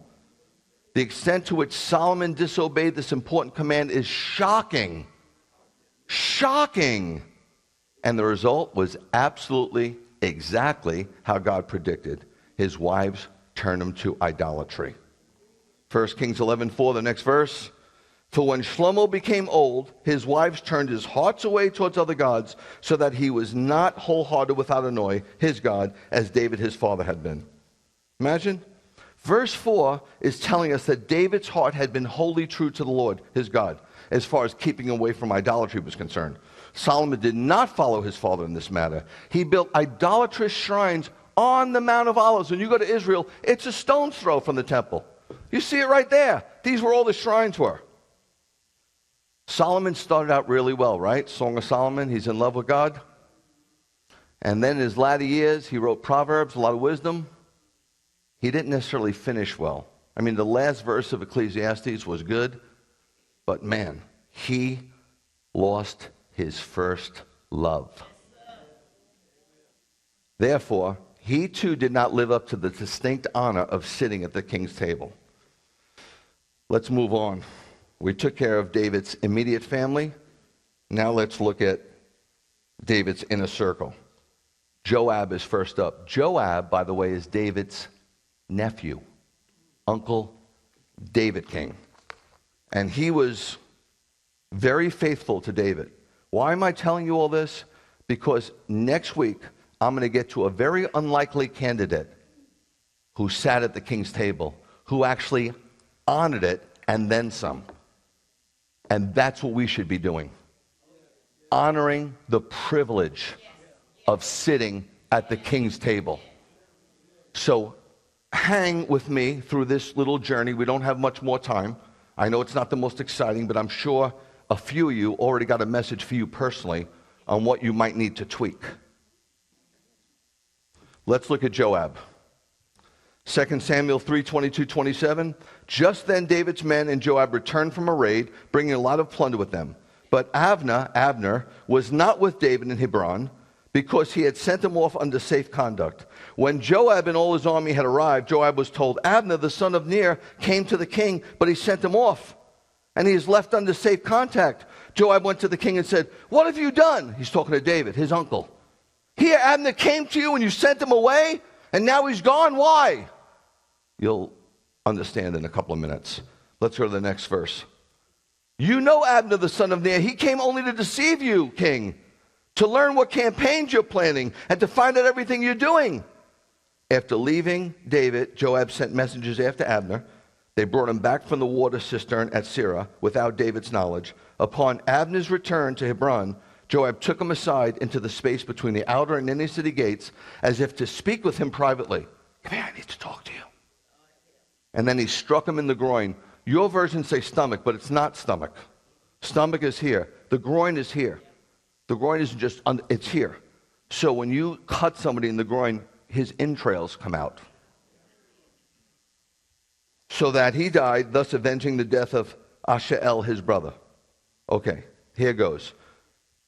The extent to which Solomon disobeyed this important command is shocking. Shocking. And the result was absolutely, exactly how God predicted. His wives turned him to idolatry. 1 Kings 11:4, the next verse. For when Shlomo became old, his wives turned his hearts away towards other gods, so that he was not wholehearted without Adonai, his God, as David his father had been. Imagine. Verse 4 is telling us that David's heart had been wholly true to the Lord, his God, as far as keeping away from idolatry was concerned. Solomon did not follow his father in this matter. He built idolatrous shrines on the Mount of Olives. When you go to Israel, it's a stone's throw from the temple. You see it right there. These were all the shrines were. Solomon started out really well, right? Song of Solomon, he's in love with God. And then in his latter years, he wrote Proverbs, a lot of wisdom. He didn't necessarily finish well. I mean, the last verse of Ecclesiastes was good, but man, he lost his first love. Therefore, he too did not live up to the distinct honor of sitting at the king's table. Let's move on. We took care of David's immediate family. Now let's look at David's inner circle. Joab is first up. Joab, by the way, is David's nephew, Uncle David King. And he was very faithful to David. Why am I telling you all this? Because next week, I'm going to get to a very unlikely candidate who sat at the king's table, who actually honored it and then some. And that's what we should be doing. Honoring the privilege of sitting at the king's table. So hang with me through this little journey. We don't have much more time. I know it's not the most exciting, but I'm sure a few of you already got a message for you personally on what you might need to tweak. Let's look at Joab. 2 Samuel 3:22-27. Just then David's men and Joab returned from a raid, bringing a lot of plunder with them. But Abner, was not with David in Hebron, because he had sent him off under safe conduct. When Joab and all his army had arrived, Joab was told, Abner, the son of Ner, came to the king, but he sent him off, and he is left under safe contact. Joab went to the king and said, what have you done? He's talking to David, his uncle. Here, Abner came to you and you sent him away, and now he's gone. Why? You'll understand in a couple of minutes. Let's go to the next verse. You know Abner, the son of Ner. He came only to deceive you, king, to learn what campaigns you're planning, and to find out everything you're doing. After leaving David, Joab sent messengers after Abner. They brought him back from the water cistern at Sirah without David's knowledge. Upon Abner's return to Hebron, Joab took him aside into the space between the outer and inner city gates, as if to speak with him privately. Come here, I need to talk to you. And then he struck him in the groin. Your versions say stomach, but it's not stomach. Stomach is here. The groin is here. The groin isn't just, it's here. So when you cut somebody in the groin, his entrails come out. So that he died, thus avenging the death of Ashael, his brother. Okay, here goes.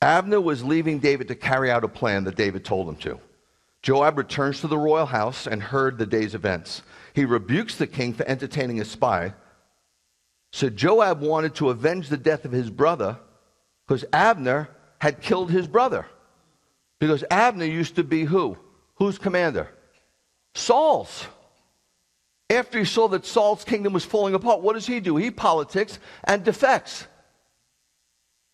Abner was leaving David to carry out a plan that David told him to. Joab returns to the royal house and heard the day's events. He rebukes the king for entertaining a spy. So Joab wanted to avenge the death of his brother because Abner had killed his brother. Because Abner used to be who? Whose commander? Saul's. After he saw that Saul's kingdom was falling apart, what does he do? He politics and defects.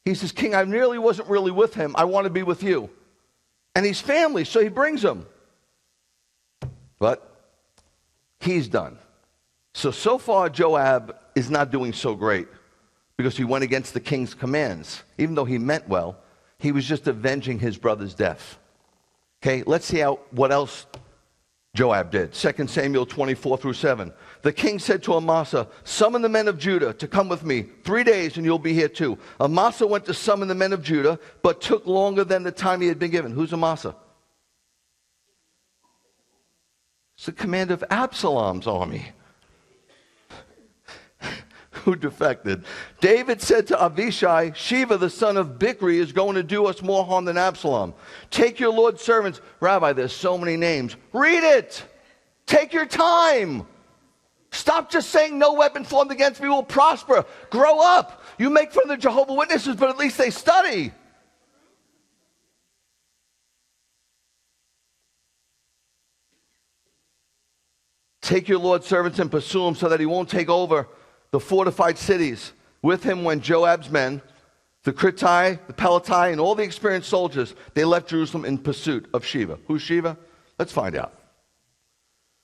He says, King, I nearly wasn't really with him. I want to be with you. And he's family, so he brings him. But he's done. So far, Joab is not doing so great because he went against the king's commands. Even though he meant well, he was just avenging his brother's death. Okay, let's see what else Joab did. 2 Samuel 24-7. The king said to Amasa, summon the men of Judah to come with me. 3 days and you'll be here too. Amasa went to summon the men of Judah, but took longer than the time he had been given. Who's Amasa? It's the commander of Absalom's army. Who defected. David said to Abishai, Sheva, the son of Bichri, is going to do us more harm than Absalom. Take your Lord's servants. Rabbi, there's so many names. Read it. Take your time. Stop just saying no weapon formed against me will prosper. Grow up. You make fun of the Jehovah's Witnesses, but at least they study. Take your Lord's servants and pursue him so that he won't take over the fortified cities. With him went Joab's men, the Kritai, the Pelatai, and all the experienced soldiers. They left Jerusalem in pursuit of Sheba. Who's Sheba? Let's find out.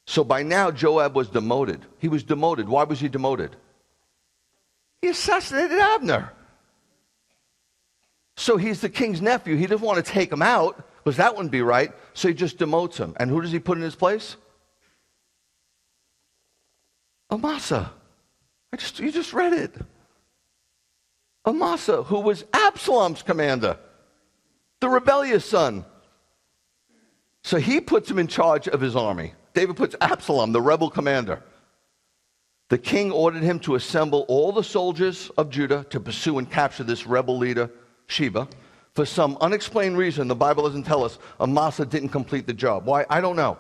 So by now, Joab was demoted. He was demoted. Why was he demoted? He assassinated Abner. So he's the king's nephew. He doesn't want to take him out because that wouldn't be right. So he just demotes him. And who does he put in his place? Amasa. You just read it. Amasa, who was Absalom's commander, the rebellious son. So he puts him in charge of his army. David puts Absalom, the rebel commander. The king ordered him to assemble all the soldiers of Judah to pursue and capture this rebel leader, Sheba. For some unexplained reason, the Bible doesn't tell us, Amasa didn't complete the job. Why? I don't know.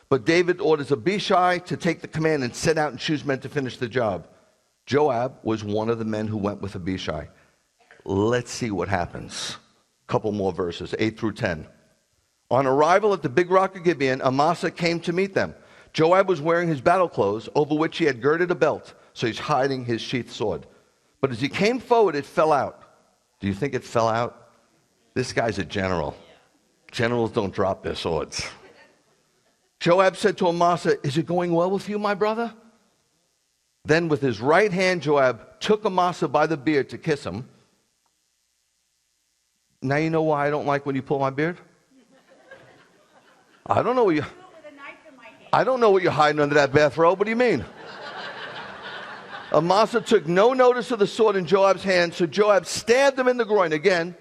But David orders Abishai to take the command and set out and choose men to finish the job. Joab was one of the men who went with Abishai. Let's see what happens. A couple more verses, 8 through 10. On arrival at the big rock of Gibeon, Amasa came to meet them. Joab was wearing his battle clothes, over which he had girded a belt, so he's hiding his sheathed sword. But as he came forward, it fell out. Do you think it fell out? This guy's a general. Generals don't drop their swords. Joab said to Amasa, "Is it going well with you, my brother?" Then with his right hand, Joab took Amasa by the beard to kiss him. Now you know why I don't like when you pull my beard? I don't know what you're hiding under that bathrobe. What do you mean? Amasa took no notice of the sword in Joab's hand, so Joab stabbed him in the groin. Again,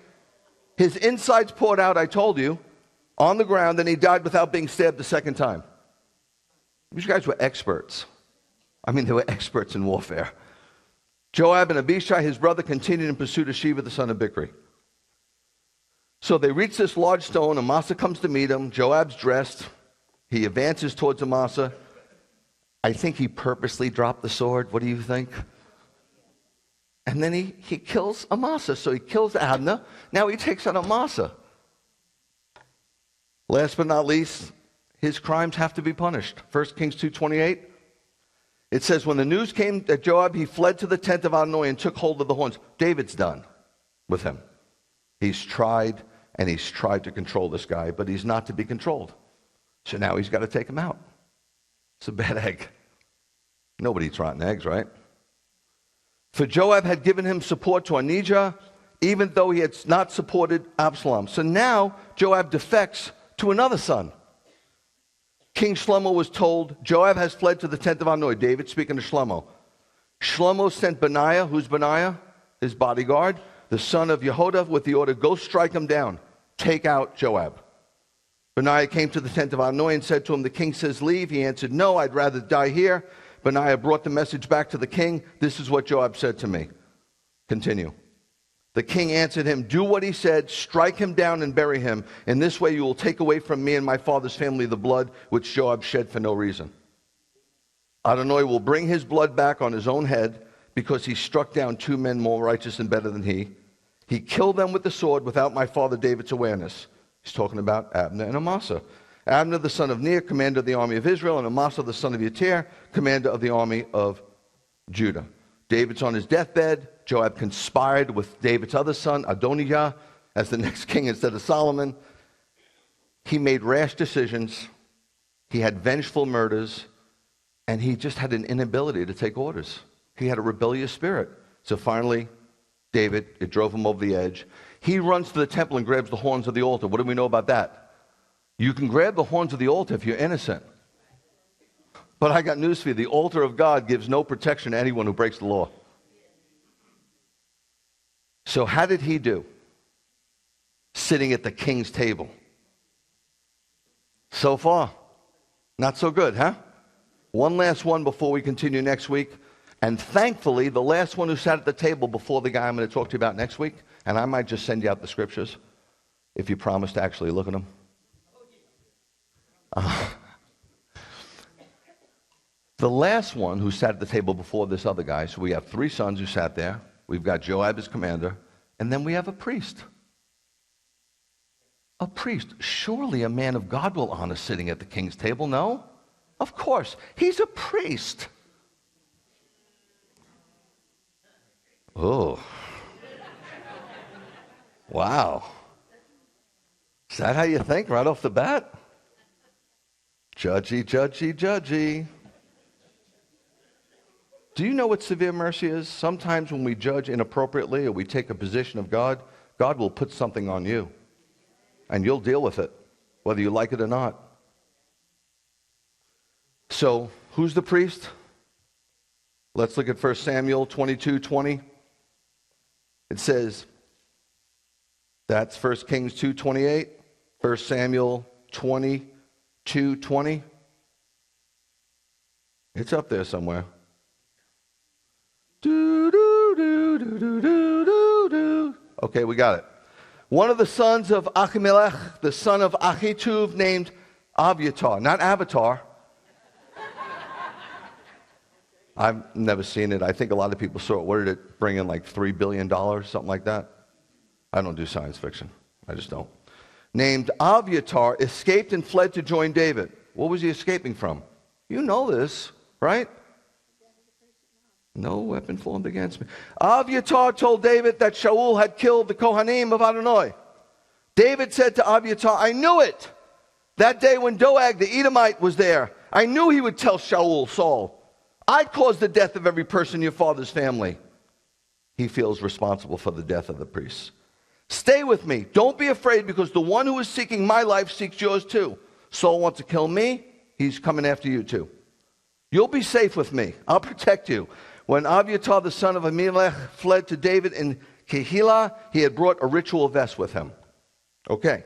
his insides poured out, I told you, on the ground, and he died without being stabbed the second time. These guys were experts. I mean, they were experts in warfare. Joab and Abishai, his brother, continued in pursuit of Sheba, the son of Bichri. So they reach this large stone. Amasa comes to meet him. Joab's dressed. He advances towards Amasa. I think he purposely dropped the sword. What do you think? And then he kills Amasa. So he kills Abner. Now he takes out Amasa. Last but not least, his crimes have to be punished. 1 Kings 2:28. It says, when the news came that Joab, he fled to the tent of Adonai and took hold of the horns. David's done with him. He's tried to control this guy, but he's not to be controlled. So now he's got to take him out. It's a bad egg. Nobody eats rotten eggs, right? For Joab had given him support to Adonijah, even though he had not supported Absalom. So now Joab defects to another son. King Shlomo was told, Joab has fled to the tent of Adonai. David speaking to Shlomo. Shlomo sent Benaiah, who's Benaiah? His bodyguard, the son of Yehoiada, with the order, go strike him down. Take out Joab. Benaiah came to the tent of Adonai and said to him, the king says, leave. He answered, no, I'd rather die here. Benaiah brought the message back to the king. This is what Joab said to me. Continue. The king answered him, do what he said, strike him down and bury him. In this way you will take away from me and my father's family the blood which Joab shed for no reason. Adonai will bring his blood back on his own head because he struck down two men more righteous and better than he. He killed them with the sword without my father David's awareness. He's talking about Abner and Amasa. Abner the son of Ner, commander of the army of Israel, and Amasa the son of Yeter, commander of the army of Judah. David's on his deathbed. Joab conspired with David's other son, Adonijah, as the next king instead of Solomon. He made rash decisions. He had vengeful murders. And he just had an inability to take orders. He had a rebellious spirit. So finally, David, it drove him over the edge. He runs to the temple and grabs the horns of the altar. What do we know about that? You can grab the horns of the altar if you're innocent. But I got news for you. The altar of God gives no protection to anyone who breaks the law. So how did he do? Sitting at the king's table. So far, not so good, huh? One last one before we continue next week. And thankfully, the last one who sat at the table before the guy I'm going to talk to you about next week, and I might just send you out the scriptures if you promise to actually look at them. The last one who sat at the table before this other guy, so we have three sons who sat there. We've got Joab as commander, and then we have a priest. A priest. Surely a man of God will honor sitting at the king's table, no? Of course. He's a priest. Oh. Wow. Is that how you think right off the bat? Judgy, judgy, judgy. Do you know what severe mercy is? Sometimes when we judge inappropriately or we take a position of God, God will put something on you. And you'll deal with it, whether you like it or not. So, who's the priest? Let's look at 1 Samuel 22:20. It says, that's 1 Kings 2:28, 1 Samuel 22:20. It's up there somewhere. Do, do, do, do, do, do, do, do. Okay, we got it. One of the sons of Achimelech, the son of Achituv, named Abiathar, not Avatar. I've never seen it. I think a lot of people saw it. What did it bring in, like $3 billion, something like that? I don't do science fiction. I just don't. Named Abiathar, escaped and fled to join David. What was he escaping from? You know this, right? No weapon formed against me. Abiathar told David that Shaul had killed the Kohanim of Adonai. David said to Abiathar, I knew it. That day when Doeg the Edomite was there, I knew he would tell Shaul, Saul, I caused the death of every person in your father's family. He feels responsible for the death of the priests. Stay with me. Don't be afraid, because the one who is seeking my life seeks yours too. Saul wants to kill me. He's coming after you too. You'll be safe with me. I'll protect you. When Abiathar, the son of Ahimelech, fled to David in Keilah, he had brought a ritual vest with him. Okay.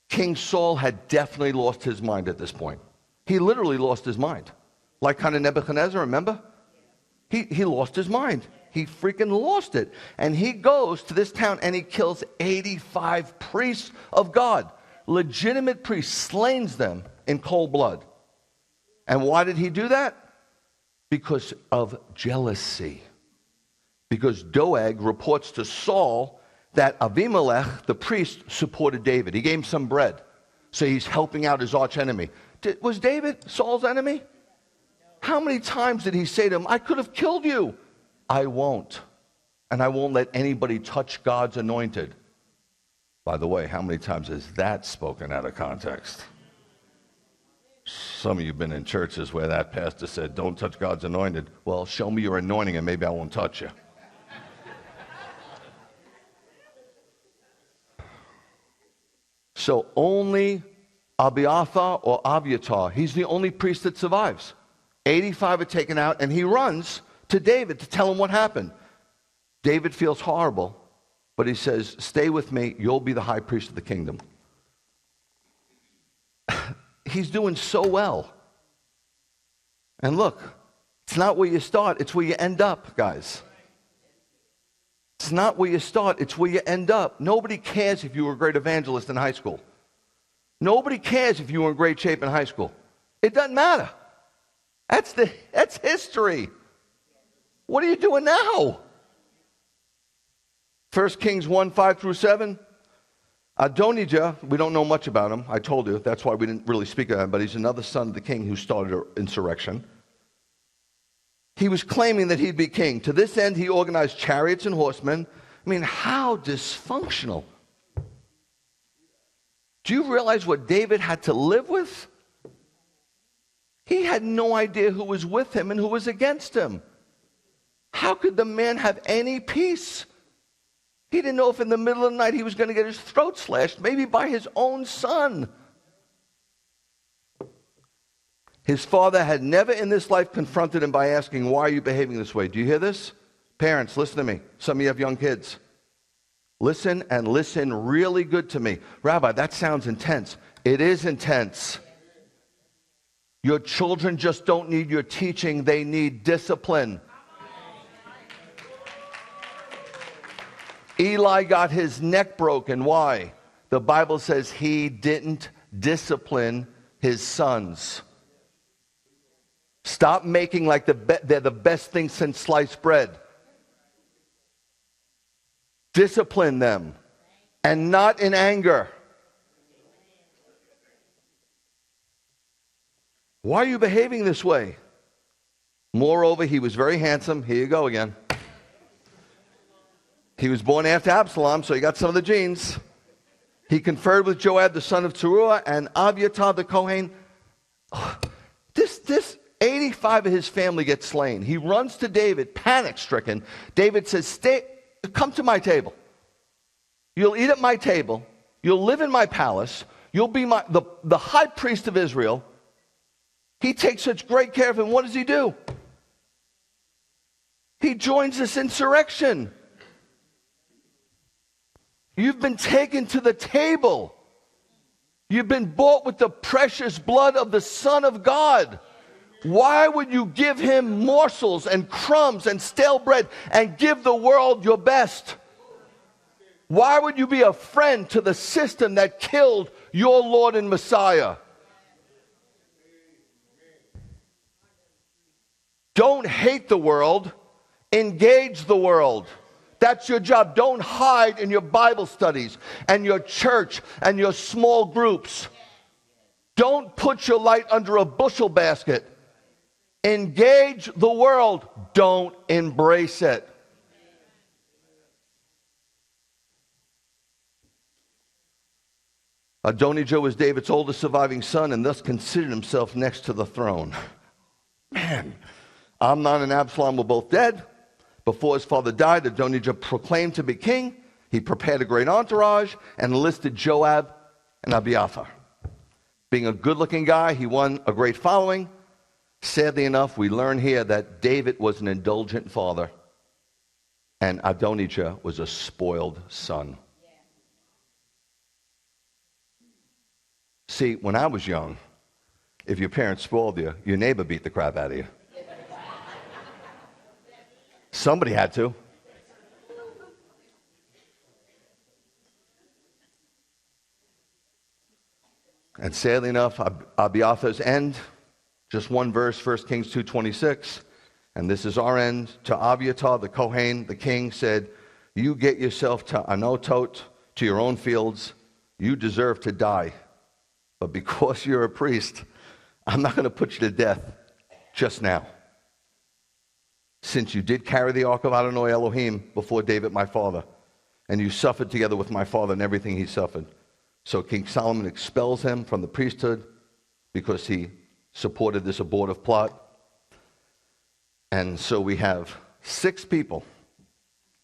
King Saul had definitely lost his mind at this point. He literally lost his mind. Like kind of Nebuchadnezzar, remember? He lost his mind. He freaking lost it. And he goes to this town and he kills 85 priests of God. Legitimate priests, slains them in cold blood. And why did he do that? Because of jealousy. Because Doeg reports to Saul that Abimelech, the priest, supported David. He gave him some bread. So he's helping out his arch enemy. Was David Saul's enemy? How many times did he say to him, I could have killed you? I won't. And I won't let anybody touch God's anointed. By the way, how many times is that spoken out of context? Some of you have been in churches where that pastor said, don't touch God's anointed. Well, show me your anointing and maybe I won't touch you. So only Abiathar or Abiathar, he's the only priest that survives. 85 are taken out, and he runs to David to tell him what happened. David feels horrible, but he says, stay with me, you'll be the high priest of the kingdom. He's doing so well. And look, it's not where you start, it's where you end up, guys. It's not where you start, it's where you end up. Nobody cares if you were a great evangelist in high school. Nobody cares if you were in great shape in high school. It doesn't matter. That's history. What are you doing now? 1 Kings 1, 5 through 7. Adonijah, we don't know much about him. I told you, that's why we didn't really speak of him, but he's another son of the king who started an insurrection. He was claiming that he'd be king. To this end, he organized chariots and horsemen. I mean, how dysfunctional. Do you realize what David had to live with? He had no idea who was with him and who was against him. How could the man have any peace? He didn't know if in the middle of the night he was going to get his throat slashed, maybe by his own son. His father had never in this life confronted him by asking, why are you behaving this way? Do you hear this? Parents, listen to me. Some of you have young kids. Listen and listen really good to me. Rabbi, that sounds intense. It is intense. Your children just don't need your teaching, they need discipline. Eli got his neck broken. Why? The Bible says he didn't discipline his sons. Stop making like they're the best thing since sliced bread. Discipline them, and not in anger. Why are you behaving this way? Moreover, he was very handsome. Here you go again. He was born after Absalom, so he got some of the genes. He conferred with Joab, the son of Zeruiah, and Abiathar the Kohen. This 85 of his family gets slain. He runs to David, panic-stricken. David says, come to my table. You'll eat at my table. You'll live in my palace. You'll be the high priest of Israel. He takes such great care of him. What does he do? He joins this insurrection. You've been taken to the table. You've been bought with the precious blood of the Son of God. Why would you give him morsels and crumbs and stale bread and give the world your best? Why would you be a friend to the system that killed your Lord and Messiah? Don't hate the world. Engage the world. That's your job. Don't hide in your Bible studies and your church and your small groups. Don't put your light under a bushel basket. Engage the world. Don't embrace it. Adonijah was David's oldest surviving son and thus considered himself next to the throne. Man, Amnon and Absalom were both dead. Before his father died, Adonijah proclaimed to be king. He prepared a great entourage and enlisted Joab and Abiathar. Being a good-looking guy, he won a great following. Sadly enough, we learn here that David was an indulgent father and Adonijah was a spoiled son. See, when I was young, if your parents spoiled you, your neighbor beat the crap out of you. Somebody had to. And sadly enough, Abiathar's end, just one verse, 1 Kings 2:26, and this is our end. To Abiathar the Kohen, the king, said, you get yourself to Anotot, to your own fields. You deserve to die. But because you're a priest, I'm not going to put you to death just now. Since you did carry the ark of Adonai Elohim before David my father, and you suffered together with my father in everything he suffered. So King Solomon expels him from the priesthood because he supported this abortive plot. And so we have 6 people.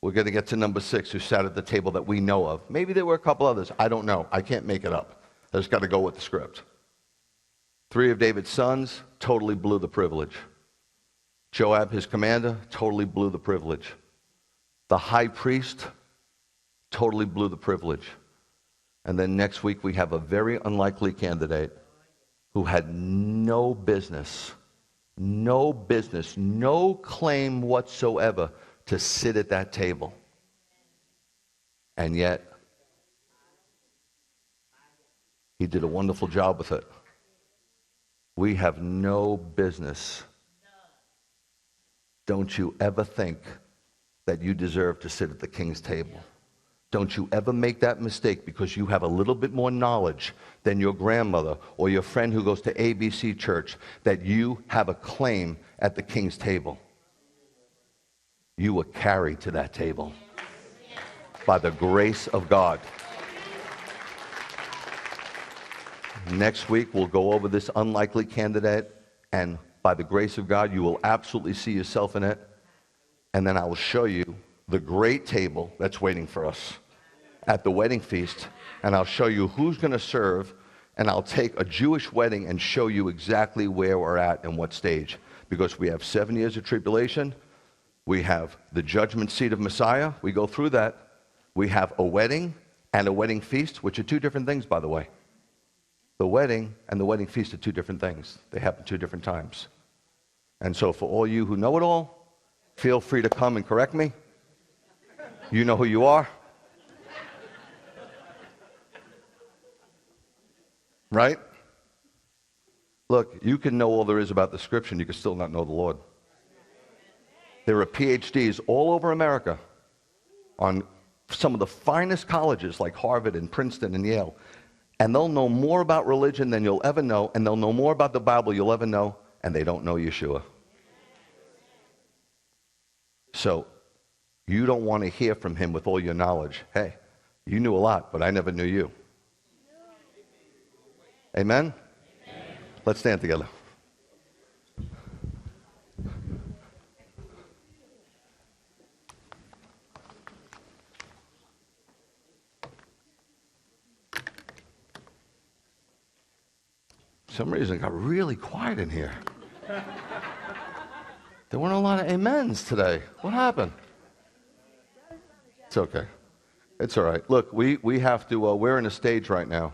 We're going to get to number 6 who sat at the table that we know of. Maybe there were a couple others. I don't know. I can't make it up. I just got to go with the script. 3 of David's sons totally blew the privilege. Joab, his commander, totally blew the privilege. The high priest totally blew the privilege. And then next week we have a very unlikely candidate who had no business, no claim whatsoever to sit at that table. And yet, he did a wonderful job with it. We have no business. Don't you ever think that you deserve to sit at the king's table. Don't you ever make that mistake because you have a little bit more knowledge than your grandmother or your friend who goes to ABC church that you have a claim at the king's table. You were carried to that table by the grace of God. Next week, we'll go over this unlikely candidate, and by the grace of God, you will absolutely see yourself in it. And then I will show you the great table that's waiting for us at the wedding feast, and I'll show you who's going to serve, and I'll take a Jewish wedding and show you exactly where we're at and what stage. Because we have 7 years of tribulation, we have the judgment seat of Messiah, we go through that. We have a wedding and a wedding feast, which are 2 different things, by the way. The wedding and the wedding feast are 2 different things. They happen 2 different times. And so for all you who know it all, feel free to come and correct me. You know who you are. Right? Look, you can know all there is about the scripture and you can still not know the Lord. There are PhDs all over America on some of the finest colleges like Harvard and Princeton and Yale. And they'll know more about religion than you'll ever know, and they'll know more about the Bible you'll ever know, and they don't know Yeshua. So, you don't want to hear from him with all your knowledge. Hey, you knew a lot, but I never knew you. Amen? Let's stand together. For some reason, it got really quiet in here. There weren't a lot of amens today. What happened? It's okay. It's all right. Look, we have to, we're in a stage right now.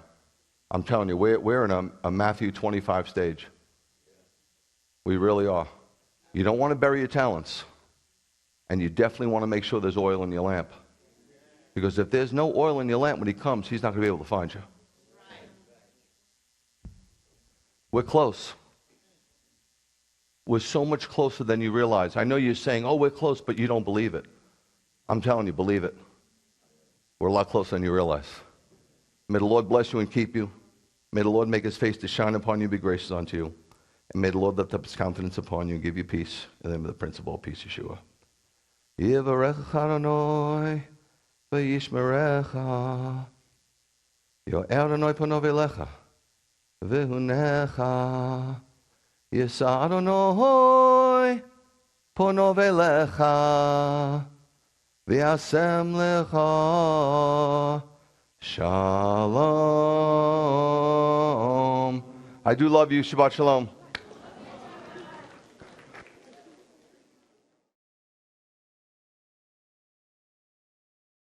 I'm telling you, we're in a Matthew 25 stage. We really are. You don't want to bury your talents. And you definitely want to make sure there's oil in your lamp. Because if there's no oil in your lamp when he comes, he's not going to be able to find you. We're close. We're so much closer than you realize. I know you're saying, oh, we're close, but you don't believe it. I'm telling you, believe it. We're a lot closer than you realize. May the Lord bless you and keep you. May the Lord make his face to shine upon you, be gracious unto you. And may the Lord lift up his countenance upon you and give you peace. In the name of the Prince of all peace, Yeshua. Yivarecha Adonai v'yishmerecha. Yo'er Adonai panav elecha v'hunecha. Yisa Adonai panav elecha v'yasem lecha shalom. I do love you. Shabbat shalom.